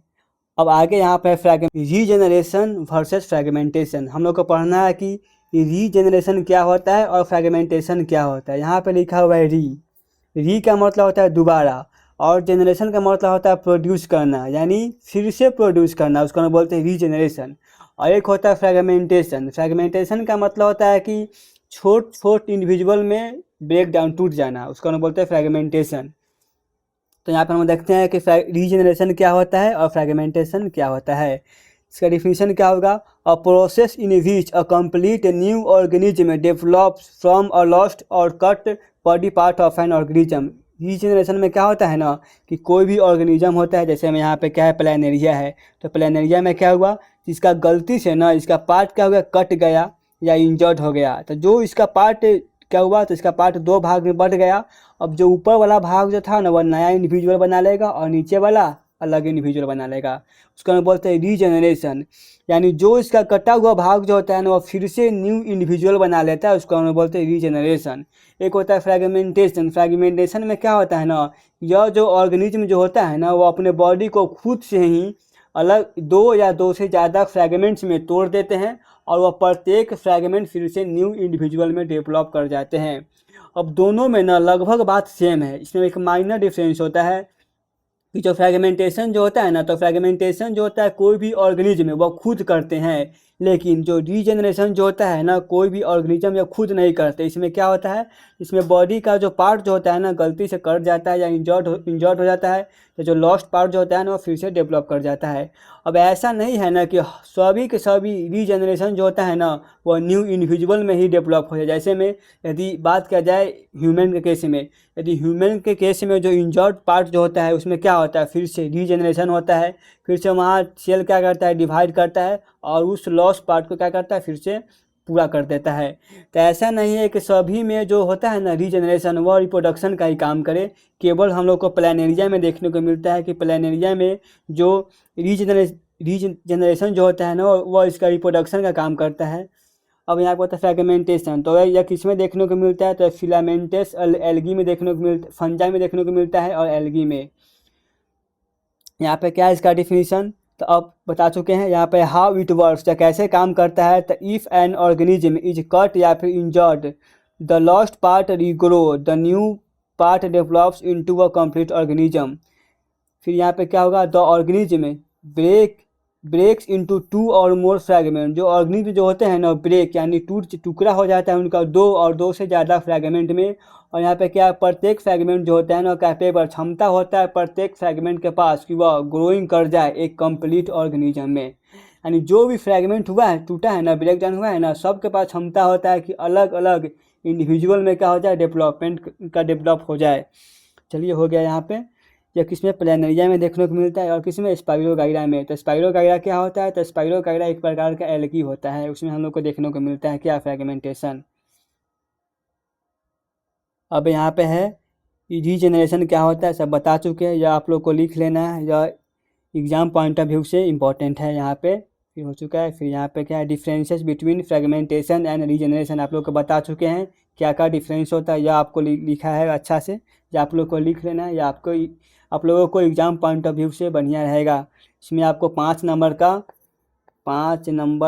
अब आगे यहाँ पे रीजेनरेशन वर्सेस फ्रेगमेंटेशन हम लोग को पढ़ना है कि रीजेनरेशन क्या होता है और फ्रेगमेंटेशन क्या होता है। यहाँ पे लिखा हुआ है री का मतलब होता है दोबारा, और जेनरेशन का मतलब होता है प्रोड्यूस करना, यानी फिर से प्रोड्यूस करना, उसको हम बोलते हैं रीजेनरेशन। और एक होता है फ्रेगमेंटेशन का मतलब होता है कि छोट छोट इंडिविजुअल में ब्रेक डाउन, टूट जाना, उसको हम बोलते हैं फ्रेगमेंटेशन। तो यहाँ पर हम देखते हैं कि रीजेनरेशन क्या होता है और फ्रेगमेंटेशन क्या होता है। इसका डिफिनीशन क्या होगा, a process in which a complete new organism develops from a lost और cut body part of an organism. Regeneration में क्या होता है ना, कि कोई भी ऑर्गेनिज्म होता है, जैसे में यहाँ पे क्या है, प्लानेरिया है, तो प्लानेरिया में क्या हुआ, इसका गलती से ना इसका पार्ट क्या हो गया, कट गया या इंजर्ड हो गया। तो जो इसका पार्ट क्या हुआ, तो इसका पार्ट दो भाग में बढ़ गया। अब जो ऊपर वाला भाग जो था ना, वह नया इंडिविजुअल बना लेगा और नीचे वाला अलग इंडिविजुअल बना लेगा, उसको हम बोलते हैं रीजेनरेशन। यानी जो इसका कटा हुआ भाग जो होता है ना, वह फिर से न्यू इंडिविजुअल बना लेता है, उसको हम बोलते हैं रीजेनरेशन। एक होता है फ्रेगमेंटेशन में क्या होता है ना, यह जो ऑर्गेनिज्म जो होता है ना, वो अपने बॉडी को खुद से ही अलग दो या दो से ज़्यादा फ्रैगमेंट्स में तोड़ देते हैं और वह प्रत्येक फ्रैगमेंट फिर से न्यू इंडिविजुअल में डेवलप कर जाते हैं। अब दोनों में ना लगभग बात सेम है, इसमें एक माइनर डिफरेंस होता है कि जो फ्रैगमेंटेशन जो होता है ना, तो फ्रैगमेंटेशन जो होता है कोई भी ऑर्गेनिज्म वह खुद करते हैं, लेकिन जो रीजेनरेशन जो होता है ना, कोई भी ऑर्गेनिज्म या खुद नहीं करते। इसमें क्या होता है, इसमें बॉडी का जो पार्ट जो होता है ना, गलती से कट जाता है या इंजर्ड हो जाता है, तो जो लॉस्ट पार्ट जो होता है ना, वो फिर से डेवलप कर जाता है। अब ऐसा नहीं है ना कि सभी के सभी रीजेनरेशन जो होता है ना, वो न्यू इंडिविजुअल में ही डेवलप हो जाए। जैसे में यदि बात किया जाए ह्यूमन के केस में, यदि ह्यूमन के केस में जो इंजर्ड पार्ट जो होता है, उसमें क्या होता है, फिर से रीजेनरेशन होता है, फिर से वहाँ सेल क्या करता है, डिवाइड करता है और उस लॉस पार्ट को क्या करता है, फिर से पूरा कर देता है। तो ऐसा नहीं है कि सभी में जो होता है ना रीजेनरेशन, वह रिप्रोडक्शन का ही काम करे। केवल हम लोग को प्लानेरिया में देखने को मिलता है कि प्लानेरिया में जो रीजेनरेशन जो होता है ना, वह इसका रिप्रोडक्शन का काम करता है। अब यहाँ पर होता है फ्रैगमेंटेशन, तो यह किस में देखने को मिलता है, तो फिलामेंटस एल्गी में देखने को फंजाई में देखने को मिलता है और एल्गी में। यहाँ पे क्या है इसका डिफिनीशन, तो अब बता चुके हैं यहाँ पे हाउ इट वर्क्स, या कैसे काम करता है। तो if an organism is cut या फिर injured, the lost part regrow, the new part develops into a complete organism. फिर यहाँ पे क्या होगा, the organism breaks into two और मोर फ्रैगमेंट, जो ऑर्गेनिज्म जो होते हैं ना ब्रेक यानी टुकड़ा हो जाता है उनका दो और दो से ज़्यादा फ्रैगमेंट में। और यहाँ पे क्या प्रत्येक फ्रैगमेंट जो होता है ना कैपेबल क्षमता होता है प्रत्येक फ्रैगमेंट के पास कि वह ग्रोइंग कर जाए एक कंप्लीट ऑर्गेनिज्म में। यानी जो भी फ्रैगमेंट हुआ है टूटा है ना ब्रेक डाउन हुआ है ना, सबके पास क्षमता होता है कि अलग अलग इंडिविजुअल में क्या हो जाए डेवलपमेंट का डेवलप हो जाए। चलिए हो गया यहाँ पे। यह किसमें प्लेनेरिया में देखने को मिलता है और किसमें स्पाइरोगाइरा में। तो स्पाइरोगाइरा क्या होता है, तो स्पाइरोगाइरा एक प्रकार का एल्गी होता है, उसमें हम लोग को देखने को मिलता है क्या फ्रैगमेंटेशन। अब यहाँ पे है रीजेनरेशन क्या होता है सब बता चुके हैं, यह आप लोग को लिख लेना है, यह एग्जाम पॉइंट ऑफ व्यू से इम्पॉर्टेंट है यहाँ पे। फिर हो चुका है। फिर यहाँ पे क्या है differences between fragmentation and regeneration आप लोग को बता चुके हैं क्या क्या डिफरेंस होता है, यह आपको लिखा है अच्छा से, या आप लोग को लिख लेना है, या आप लोगों को एग्जाम पॉइंट ऑफ व्यू से बढ़िया रहेगा। इसमें आपको 5 नंबर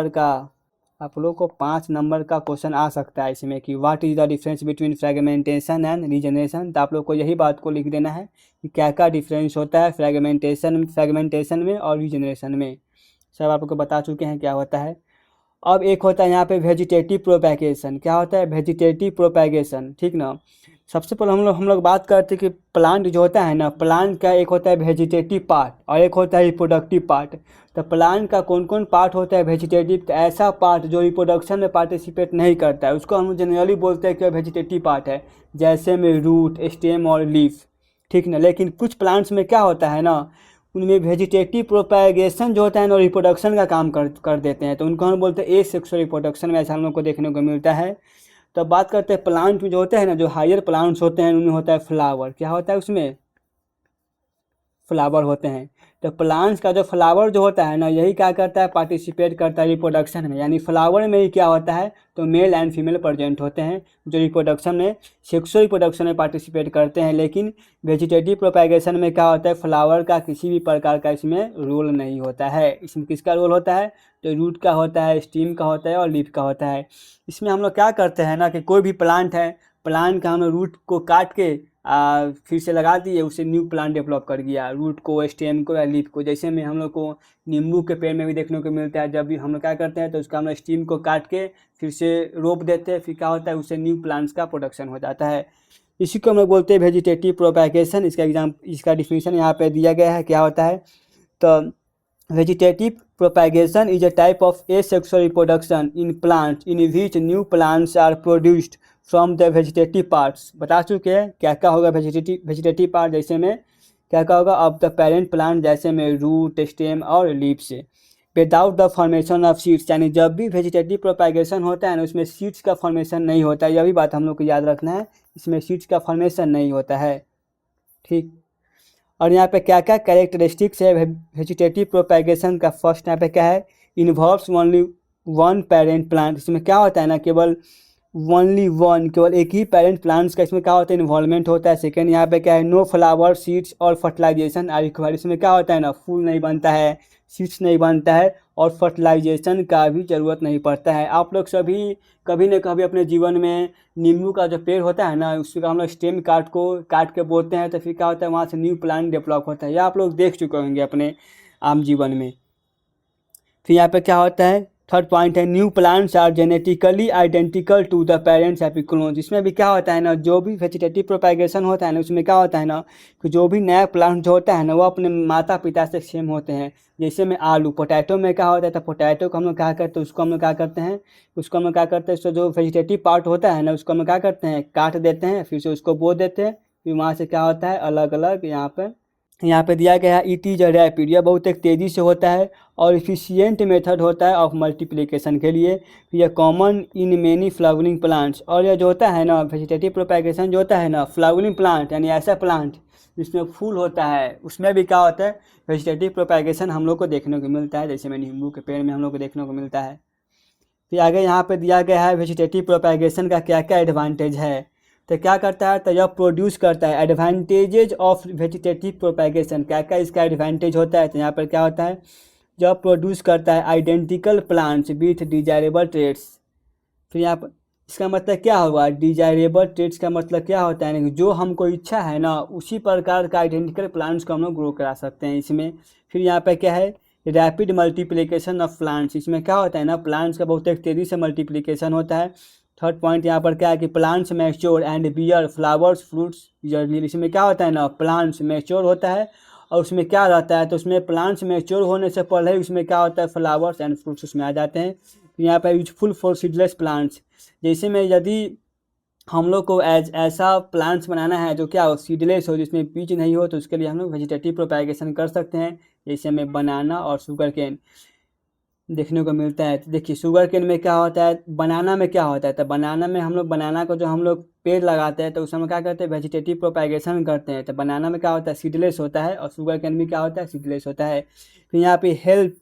का आप लोग को 5 नंबर का क्वेश्चन आ सकता है इसमें कि what is the difference between fragmentation and regeneration. तो आप लोग को यही बात को लिख देना है कि क्या क्या डिफरेंस होता है फ्रेगमेंटेशन में और रीजनरेशन में, सब आपको बता चुके हैं क्या होता है। अब एक होता है यहाँ पे वेजिटेटिव प्रोपैगेशन। क्या होता है वेजिटेटिव प्रोपैगेशन, ठीक ना। सबसे पहले हम लोग बात करते हैं कि प्लांट जो होता है ना, प्लांट का एक होता है वेजिटेटिव पार्ट और एक होता है रिप्रोडक्टिव पार्ट। तो प्लांट का कौन कौन पार्ट होता है वेजिटेटिव, तो ऐसा पार्ट जो रिप्रोडक्शन में पार्टिसिपेट नहीं करता है उसको हम जनरली बोलते हैं कि वेजिटेटिव पार्ट है, जैसे में रूट स्टेम और लीफ, ठीक ना। लेकिन कुछ प्लांट्स में क्या होता है ना, उनमें वेजिटेटिव प्रोपैगेशन जो होता है ना रिप्रोडक्शन का काम कर देते हैं, तो उनको हम बोलते हैं एसेक्सुअल रिप्रोडक्शन में, ऐसा हम लोग को देखने को मिलता है। तो बात करते हैं प्लांट में जो होते हैं ना, जो हायर प्लांट्स होते हैं उनमें होता है फ्लावर। क्या होता है उसमें फ्लावर होते हैं। तो प्लांट्स का जो फ्लावर जो होता है ना, यही क्या करता है पार्टिसिपेट करता है रिप्रोडक्शन में, यानी फ्लावर में ही क्या होता है तो मेल एंड फीमेल प्रेजेंट होते हैं जो रिप्रोडक्शन में सेक्सुअल रिप्रोडक्शन में पार्टिसिपेट करते हैं। लेकिन वेजिटेटिव प्रोपैगेशन में क्या होता है फ्लावर का किसी भी प्रकार का इसमें रोल नहीं होता है। इसमें किसका रोल होता है, तो रूट का होता है, स्टीम का होता है और लीफ का होता है। इसमें हम लोग क्या करते हैं ना कि कोई भी प्लांट है, प्लांट का हम रूट को काट के फिर से लगा दिए, उसे न्यू प्लांट डेवलप कर गया, रूट को स्टेम को या लीफ को। जैसे में हम लोग को नींबू के पेड़ में भी देखने को मिलता है, जब भी हम लोग क्या करते हैं तो उसका हम लोग स्टीम को काट के फिर से रोप देते हैं, फिर क्या होता है उससे न्यू प्लांट्स का प्रोडक्शन हो जाता है। इसी को हम लोग बोलते हैं वेजिटेटिव प्रोपैगेशन। इसका डिफिनीशन यहाँ पे दिया गया है क्या होता है। तो vegetative propagation is a type of asexual reproduction in plants in which new plants are produced from the vegetative parts। बता चुके हैं क्या क्या होगा वेजिटेटिव पार्ट, जैसे में क्या क्या होगा ऑफ द पेरेंट प्लांट, जैसे में रूट स्टेम और लीफ से, without the formation of seeds. यानी जब भी वेजिटेटिव प्रोपैगेशन होता है ना उसमें सीड्स का फॉर्मेशन नहीं होता है, यह भी बात हम लोग को याद रखना है, इसमें सीड्स का फॉर्मेशन नहीं होता है, ठीक। और यहाँ पे क्या क्या कैरेक्टरिस्टिक्स है वेजिटेटिव प्रोपैगेशन का। फर्स्ट यहाँ पे क्या है involves only one parent plant. इसमें क्या होता है ना केवल केवल एक ही पेरेंट प्लांट्स का इसमें क्या होता है इन्वॉल्वमेंट होता है। सेकेंड यहाँ पे क्या है नो फ्लावर सीड्स और फर्टिलाइजेशन आर रिक्वायर्ड। इसमें क्या होता है ना फूल नहीं बनता है, सीड्स नहीं बनता है और फर्टिलाइजेशन का भी ज़रूरत नहीं पड़ता है। आप लोग सभी कभी न कभी अपने जीवन में नींबू का जो पेड़ होता है ना उसका हम लोग स्टेम काट के बोते हैं, तो फिर क्या होता है वहाँ से न्यू प्लांट डेवलप होता है, यह आप लोग देख चुके होंगे अपने आम जीवन में। फिर यहाँ पे क्या होता है थर्ड पॉइंट है new plants are genetically identical to the parents happy clones. इसमें भी क्या होता है ना जो भी वेजिटेटिव प्रोपैगेशन होता है ना उसमें क्या होता है ना कि जो भी नया प्लांट जो होता है ना वो अपने माता पिता से सेम होते हैं। जैसे में आलू पोटैटो में क्या होता है तो पोटैटो को हम लोग क्या करते हैं उसको हम लोग क्या करते हैं उसका जो वेजिटेटिव पार्ट होता है ना उसको हम क्या करते हैं काट देते हैं, फिर से उसको बो देते हैं, फिर वहाँ से क्या होता है अलग अलग यहाँ पे दिया गया है इट इज़ अ रैपिड, यह बहुत एक तेज़ी से होता है और इफिशियंट मेथड होता है ऑफ मल्टीप्लिकेशन के लिए। यह common in many flowering plants. और यह जो होता है ना वेजिटेटिव प्रोपैगेशन जो होता है ना फ्लावरिंग प्लांट यानी ऐसा प्लांट जिसमें फूल होता है उसमें भी क्या होता है वेजिटेटिव प्रोपैगेशन हम लोग को देखने को मिलता है, जैसे में नींबू के पेड़ में हम लोग को देखने को मिलता है। फिर आगे यहाँ पे दिया गया है वेजिटेटिव प्रोपैगेशन का क्या क्या एडवांटेज है। तो क्या करता है तो यह प्रोड्यूस करता है एडवांटेजेज ऑफ वेजिटेटिव प्रोपैगेशन, क्या क्या इसका एडवांटेज होता है। तो यहाँ पर क्या होता है जब प्रोड्यूस करता है identical plants with desirable traits. फिर यहाँ पर इसका मतलब क्या होगा, डिजायरेबल ट्रेड्स का मतलब क्या होता है कि जो हमको इच्छा है ना उसी प्रकार का आइडेंटिकल प्लांट्स को हम लोग ग्रो करा सकते हैं इसमें। फिर यहाँ पे क्या है, रैपिड मल्टीप्लिकेशन ऑफ प्लांट्स। इसमें क्या होता है ना, प्लांट्स का बहुत एक तेज़ी से मल्टीप्लिकेशन होता है। थर्ड पॉइंट यहाँ पर क्या है कि plants mature and beer flowers fruits yearly. इसमें क्या होता है ना, प्लांट्स मैच्योर होता है और उसमें क्या रहता है, तो उसमें प्लांट्स मैच्योर होने से पहले ही उसमें क्या होता है, फ्लावर्स एंड फ्रूट्स उसमें आ जाते हैं। यहाँ पर यूजफुल फॉर सीडलेस प्लांट्स, जैसे में यदि हम लोग को ऐसा प्लांट्स बनाना है जो क्या हो, सीडलेस हो, जिसमें बीज नहीं हो, तो उसके लिए हम लोग वेजिटेटिव प्रोपैगेशन कर सकते हैं। जैसे हमें बनाना और शुगर केन देखने को मिलता है। तो देखिए शुगर केन में क्या होता है, बनाना में क्या होता है, तो बनाना में हम लोग बनाना को जो हम लोग पेड़ लगाते हैं तो उस समय क्या करते हैं, वेजिटेटिव प्रोपैगेशन करते हैं। तो बनाना में क्या होता है, सीडलेस होता है, और शुगर केन में क्या होता है, सीडलेस होता है। फिर यहाँ पे हेल्प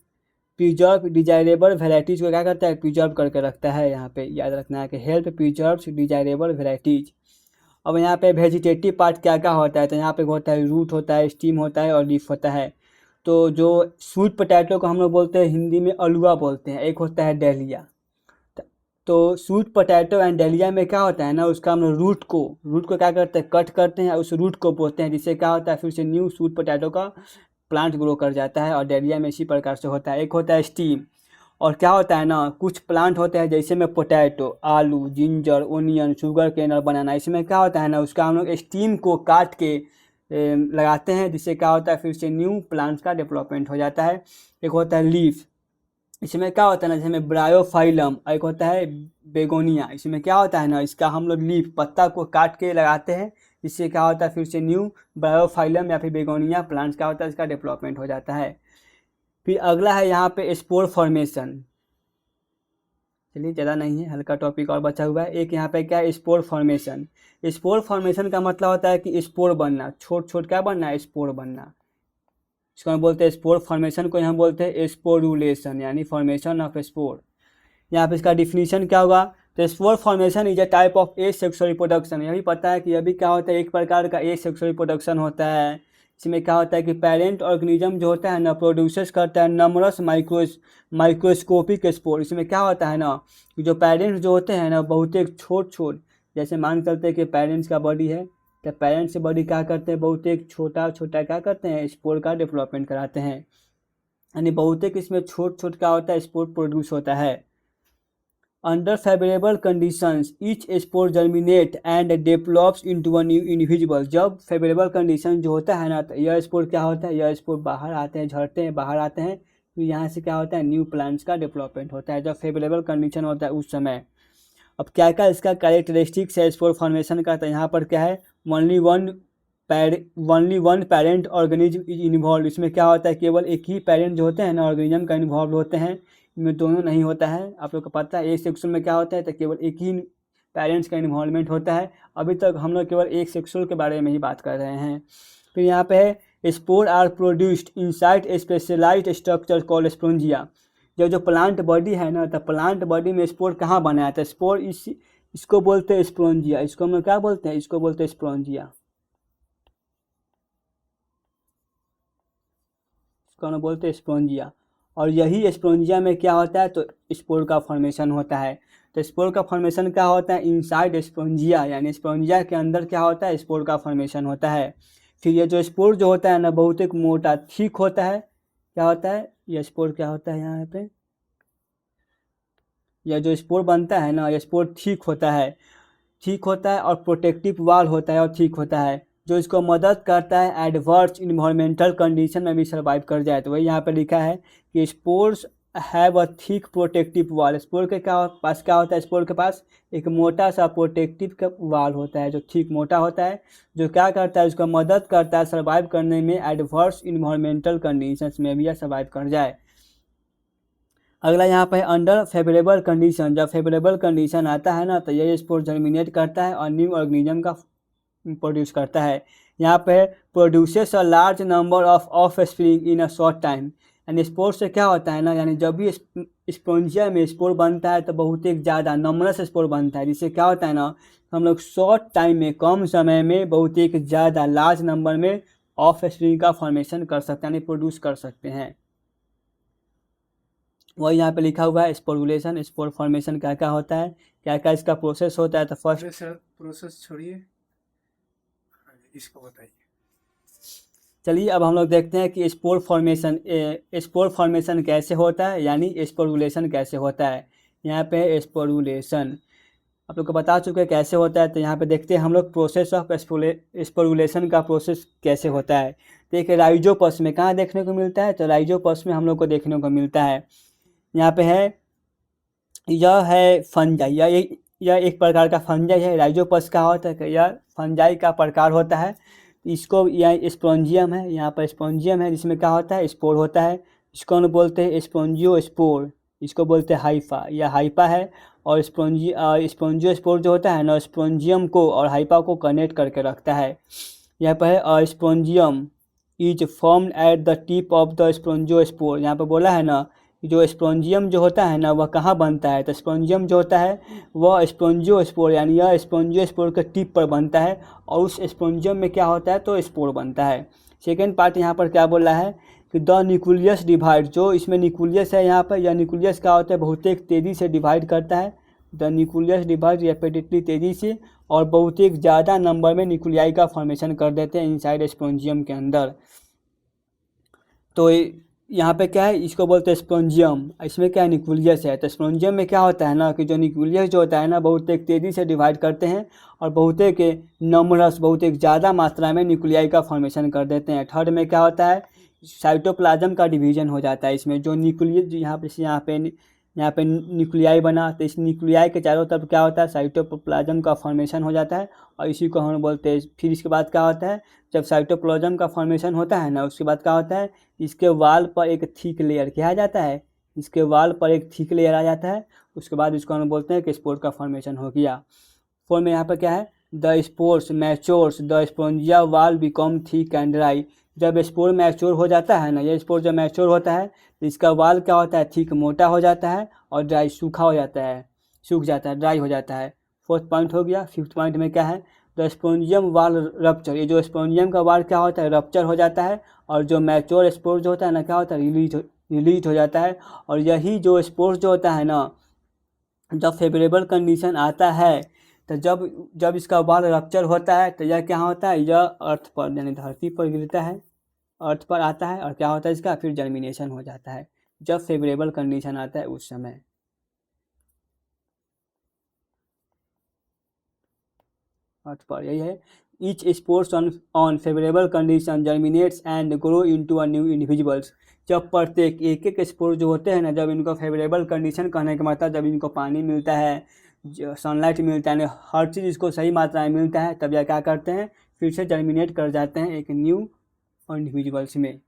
प्रिजर्व डिजायरेबल वेराइटीज़ को क्या करता है, प्रिजर्व करके रखता है। यहाँ पे याद रखना है कि हेल्प प्रिजर्व डिजायरेबल वेराइटीज़। अब यहाँ पे वेजिटेटिव पार्ट क्या क्या होता है, तो यहाँ पे होता है रूट होता है, स्टीम होता है और लीफ होता है। तो जो स्वीट पोटैटो को हम लोग बोलते हैं हिंदी में अलुआ बोलते हैं, एक होता है डलिया। तो स्वीट पोटैटो एंड डलिया में क्या होता है ना, उसका हम लोग रूट को क्या करते हैं, कट करते हैं, उस रूट को बोते हैं, जिससे क्या होता है फिर से न्यू स्वीट पोटैटो का प्लांट ग्रो कर जाता है। और डलिया में इसी प्रकार से होता है। एक होता है स्टीम, और क्या होता है ना, कुछ प्लांट होते हैं जैसे में पोटैटो, आलू, जिंजर, ओनियन, शुगर केन और बनाना, इसमें क्या होता है ना, उसका हम लोग स्टीम को काट के लगाते हैं, जिससे क्या होता है फिर से न्यू प्लांट्स का डेवलपमेंट हो जाता है। एक होता है लीफ, इसमें क्या होता है ना, जैसे ब्रायोफाइलम। एक होता है बेगोनिया, इसमें क्या होता है ना, इसका हम लोग लीफ पत्ता को काट के लगाते हैं, इससे क्या होता है फिर से न्यू ब्रायोफाइलम या फिर बेगोनिया प्लांट्स क्या होता है, इसका डेवलपमेंट हो जाता है। फिर अगला है यहाँ पे स्पोर फॉर्मेशन। चलिए ज़्यादा नहीं है, हल्का टॉपिक और बचा हुआ है। एक यहाँ पे क्या है, स्पोर फॉर्मेशन। स्पोर फॉर्मेशन का मतलब होता है कि स्पोर बनना, छोट छोट क्या बनना है, स्पोर बनना। इसको हम बोलते हैं स्पोर फॉर्मेशन को हम बोलते हैं स्पोरुलेशन, यानी फॉर्मेशन ऑफ स्पोर। यहाँ पे इसका डिफिनीशन क्या होगा, तो spore formation is a type of asexual reproduction. यह भी पता है कि अभी क्या होता है, एक प्रकार का एसेक्सुअल रिप्रोडक्शन होता है। इसमें क्या होता है कि पेरेंट ऑर्गेनिज्म जो होता है ना, प्रोड्यूसेस करता है नमरस माइक्रोस्कोपिक स्पोर। इसमें क्या होता है ना, कि जो पेरेंट्स जो होते हैं ना, बहुत एक छोट जैसे मान चलते हैं कि पेरेंट्स का बॉडी है, तो पेरेंट्स से बॉडी क्या करते हैं, बहुत एक छोटा क्या करते हैं, स्पोर का डेवलपमेंट कराते हैं। यानी बहुत एक इसमें छोट क्या होता है, स्पोर प्रोड्यूस होता है। Under favourable conditions each spore germinate and develops into a new individual. जब फेवरेबल कंडीशन जो होता है ना, तो यह स्पोर क्या होता है, यह स्पोर बाहर आते हैं, झड़ते हैं, बाहर आते हैं, तो यहाँ से क्या होता है, न्यू प्लांट्स का डेवलपमेंट होता है जब फेवरेबल कंडीशन होता है उस समय। अब क्या क्या इसका कैरेक्टरिस्टिक्स है स्पोर फॉर्मेशन का, तो यहाँ पर क्या है, only one parent organism is involve. इसमें क्या होता है, केवल एक ही पेरेंट जो होते हैं ना ऑर्गेनिज्म का इन्वॉल्व होते हैं, इनमें दोनों नहीं होता है। आप लोग को पता है एक सेक्सुअल में क्या होता है, तो केवल एक ही पेरेंट्स का इन्वॉल्वमेंट होता है। अभी तक हम लोग केवल एक सेक्सुअल के बारे में ही बात कर रहे हैं। फिर यहाँ पे है spore are produced inside a specialized structure called sporangia. जो प्लांट बॉडी है ना, तो प्लांट बॉडी में स्पोर कहाँ बनाया था, स्पोर इसको बोलते हैं स्पोंजिया। इसको हम लोग क्या बोलते हैं, इसको बोलते हैं स्पोंजिया, इसको हम बोलते हैं स्पोंजिया। और यही स्पोंजिया में क्या होता है, तो स्पोर का फॉर्मेशन होता है। तो स्पोर का फॉर्मेशन क्या होता है, इनसाइड स्पोंजिया, यानी स्पोंजिया के अंदर क्या होता है, स्पोर का फॉर्मेशन होता है। फिर ये जो स्पोर जो होता है ना, बहुत एक मोटा थिक होता है। क्या होता है, यह स्पोर क्या होता है, यहाँ पे यह जो स्पोर बनता है ना, यह स्पोर ठीक होता है और प्रोटेक्टिव वाल होता है और ठीक होता है, जो इसको मदद करता है एडवर्स इन्वायरमेंटल कंडीशन में भी सर्वाइव कर जाए। तो वही यहाँ पे लिखा है कि spores have a thick protective वाल। स्पोर के पास क्या होता है, स्पोर के पास एक मोटा सा प्रोटेक्टिव का वाल होता है जो ठीक मोटा होता है, जो क्या करता है, उसको मदद करता है सर्वाइव करने में एडवर्स इन्वायरमेंटल कंडीशंस में भी यह सर्वाइव कर जाए। अगला यहाँ पे अंडर फेवरेबल कंडीशन, जब फेवरेबल कंडीशन आता है ना, तो ये स्पोर जर्मिनेट करता है और न्यू ऑर्गेनिज्म का प्रोड्यूस करता है। यहाँ पे produces a large number of spring in a short time. यानी स्पोर से क्या होता है ना, यानी जब भी स्पोंजिया में स्पोर बनता है तो बहुत एक ज़्यादा नंबरस स्पोर बनता है, जिससे क्या होता है ना, हम लोग शॉर्ट टाइम में, कम समय में बहुत एक ज़्यादा लार्ज नंबर में ऑफ स्प्रिंग का फॉर्मेशन कर सकते हैं, यानी प्रोड्यूस कर सकते हैं। वही यहाँ पे लिखा हुआ है स्पोरुलेशन, स्पोर फॉर्मेशन क्या क्या होता है, क्या क्या इसका प्रोसेस होता है। तो फर्स्ट प्रोसेस छोड़िए, इसको बताइए। चलिए अब हम लोग देखते हैं कि स्पोर फॉर्मेशन कैसे होता है, यानी स्पोरुलेशन कैसे होता है। यहाँ पे स्पोरुलेशन आप लोग को बता चुके हैं कैसे होता है। तो यहाँ पे देखते हैं हम लोग प्रोसेस ऑफ स्पोरुलेशन का प्रोसेस कैसे होता है। देखिए राइजोपस में कहाँ देखने को मिलता है, तो राइजोपस में हम लोग को देखने को मिलता है। यहाँ पे है, यह है फंजाई, यह एक प्रकार का फंजाई है। राइजोपस का होता है कि यह फंजाई का प्रकार होता है। इसको यह स्पोंजियम है, यहाँ पर स्पोंजियम है जिसमें क्या होता है, स्पोर होता है। इसको हम बोलते हैं स्पोंजियो स्पोर, इसको बोलते हैं हाइफा, यह हाइपा है। और स्पोंजियो स्पोर जो होता है ना, स्पोंजियम को और हाइपा को कनेक्ट करके रखता है। यहाँ पर है sporangium is formed at the tip of the sporangiophore. यहाँ पर बोला है ना जो स्पोंजियम जो होता है ना वह कहाँ बनता है, तो स्पोंजियम जो होता है वह स्पोंजियो स्पोर यानी यह स्पोंजियो स्पोर के टिप पर बनता है। और उस स्पोंजियम में क्या होता है, तो स्पोर बनता है। सेकेंड पार्ट यहाँ पर क्या बोल रहा है कि द न्यूक्लियस डिवाइड, जो इसमें न्यूक्लियस है यहाँ पर, यह न्यूक्लियस क्या होता है, बहुत एक तेज़ी से डिवाइड करता है। द न्यूक्लियस डिवाइड रैपिडली, तेज़ी से और बहुत एक ज़्यादा नंबर में न्यूक्लियाई का फॉर्मेशन कर देते हैं इनसाइड स्पोंजियम के अंदर। तो यहाँ पे क्या है, इसको बोलते हैं स्पोंजियम, इसमें क्या है, न्यूक्लियस है। तो स्पोंजियम में क्या होता है ना कि जो न्यूक्लियस जो होता है ना बहुत एक तेज़ी से डिवाइड करते हैं और बहुत एक नंबरस, बहुत एक ज़्यादा मात्रा में न्यूक्लियाई का फॉर्मेशन कर देते हैं। थर्ड में क्या होता है, साइटोप्लाज्म का डिवीजन हो जाता है। इसमें जो न्यूक्लियस यहाँ पे न्यूक्लियाई बना, तो इस न्यूक्लियाई के चारों तरफ क्या होता है, साइटोप्लाज्म का फॉर्मेशन हो जाता है। और इसी को हम बोलते हैं, फिर इसके बाद क्या होता है, जब साइटोप्लाज्म का फॉर्मेशन होता है ना उसके बाद क्या होता है, इसके वाल पर एक थिक लेयर क्या आ जाता है, इसके वाल पर एक थिक लेयर आ जाता है। उसके बाद इसको हम बोलते हैं कि स्पोर का फॉर्मेशन हो गया। फोर में यहाँ पर क्या है, the spores matures the spongia वाल बिकम थिक एंड ड्राई। जब स्पोर मैच्योर हो जाता है ना, ये स्पोर जब मैच्योर होता है तो इसका वाल क्या होता है, थिक मोटा हो जाता है और ड्राई सूखा हो जाता है, सूख जाता है, ड्राई हो जाता है। फोर्थ पॉइंट हो गया। फिफ्थ पॉइंट में क्या है, द स्पोंजियम वाल रप्चर, ये जो स्पोंजियम का वाल क्या होता है, रप्चर हो जाता है। और जो मैच्योर स्पोर जो होता है ना क्या होता है, रिलीज हो जाता है। और यही जो स्पोर जो होता है ना, जब फेवरेबल कंडीशन आता है तो जब इसका वाल रप्चर होता है तो यह क्या होता है, यह अर्थ पर यानी धरती पर गिरता है, अर्थ पर आता है और क्या होता है इसका फिर जर्मिनेशन हो जाता है जब फेवरेबल कंडीशन आता है उस समय। अर्थ पर यही है, each spores on favourable condition germinates and grow into a new individuals. जब प्रत्येक एक एक स्पोर जो होते हैं ना, जब इनको फेवरेबल कंडीशन कहने का मतलब जब इनको पानी मिलता है, सनलाइट मिलता है, हर चीज़ इसको सही मात्रा में मिलता है, तब यह क्या करते हैं, फिर से जर्मिनेट कर जाते हैं एक न्यू इंडिविजुअल्स में।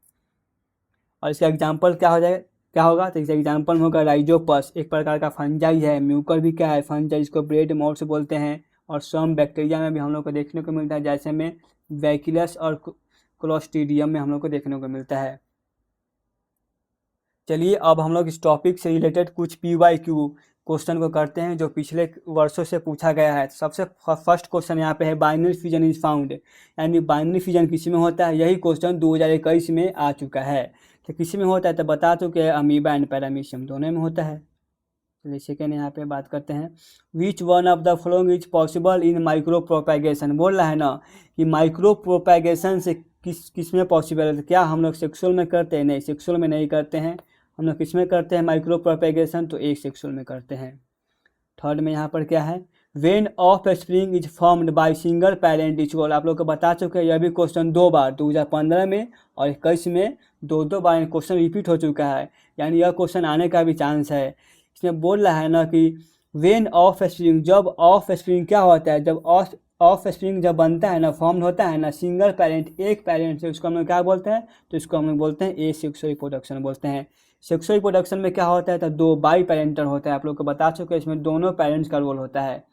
और इसका एग्जाम्पल क्या हो जाएगा, क्या होगा, तो इसका एग्जाम्पल होगा राइजोपस, एक प्रकार का फंजाई है। म्यूकर भी क्या है, फंजाई, इसको ब्रेड मोल्ड्स बोलते हैं। और सम बैक्टीरिया में भी हम लोग को देखने को मिलता है, जैसे में बैकिलस और क्लोस्ट्रीडियम में हम लोग को देखने को मिलता है। चलिए अब हम लोग इस टॉपिक से रिलेटेड कुछ PYQ क्वेश्चन को करते हैं जो पिछले वर्षों से पूछा गया है। सबसे फर्स्ट क्वेश्चन यहाँ पे है, बाइनरी फिजन इज फाउंड, यानी बाइनरी फिजन किसी में होता है। यही क्वेश्चन 2021 में आ चुका है। तो किसी में होता है तो बता चुके हैं, अमीबा एंड पैरामीशियम दोनों में होता है। चलिए सेकेंड यहाँ पे बात करते हैं, which one of the following is possible in micro propagation. बोल रहा है ना कि माइक्रो प्रोपैगेशन से किस में पॉसिबल है। क्या हम लोग सेक्सुअल में करते हैं, नहीं सेक्सुअल में नहीं करते हैं। हम लोग किस में करते हैं माइक्रो प्रोपैगेशन, तो एक सेक्सुअल में करते हैं। थर्ड में यहाँ पर क्या है, when of spring is formed by single parent equal. आप लोग को बता चुके हैं, यह भी क्वेश्चन 2 बार 2015 में और 21 में दो बार क्वेश्चन रिपीट हो चुका है, यानी यह क्वेश्चन आने का भी चांस है। इसमें बोल रहा है ना कि वेन ऑफ स्प्रिंग, जब ऑफ स्प्रिंग क्या होता है, जब ऑफ स्प्रिंग जब बनता है ना, फॉर्म होता है ना सिंगल पेरेंट, एक पेरेंट से, उसको हम लोग क्या बोलते हैं, तो इसको हम लोग बोलते हैं एसेक्सुअल रिप्रोडक्शन बोलते हैं। सेक्सुअल रिप्रोडक्शन में क्या होता है, तो 2 बाई पेरेंटल होता है। आप लोग को बता चुके हैं, इसमें दोनों पेरेंट्स का रोल होता है।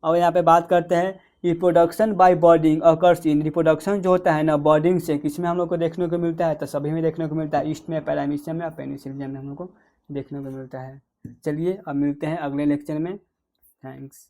और यहाँ पे बात करते हैं, reproduction by boarding occurs in. Reproduction जो होता है ना बॉर्डिंग से, किसमें हम लोग को देखने को मिलता है, तो सभी में देखने को मिलता है, ईस्ट में, पैरामीशियम में और पेनिसिलियम में हम लोग को देखने को मिलता है। चलिए अब मिलते हैं अगले लेक्चर में। थैंक्स।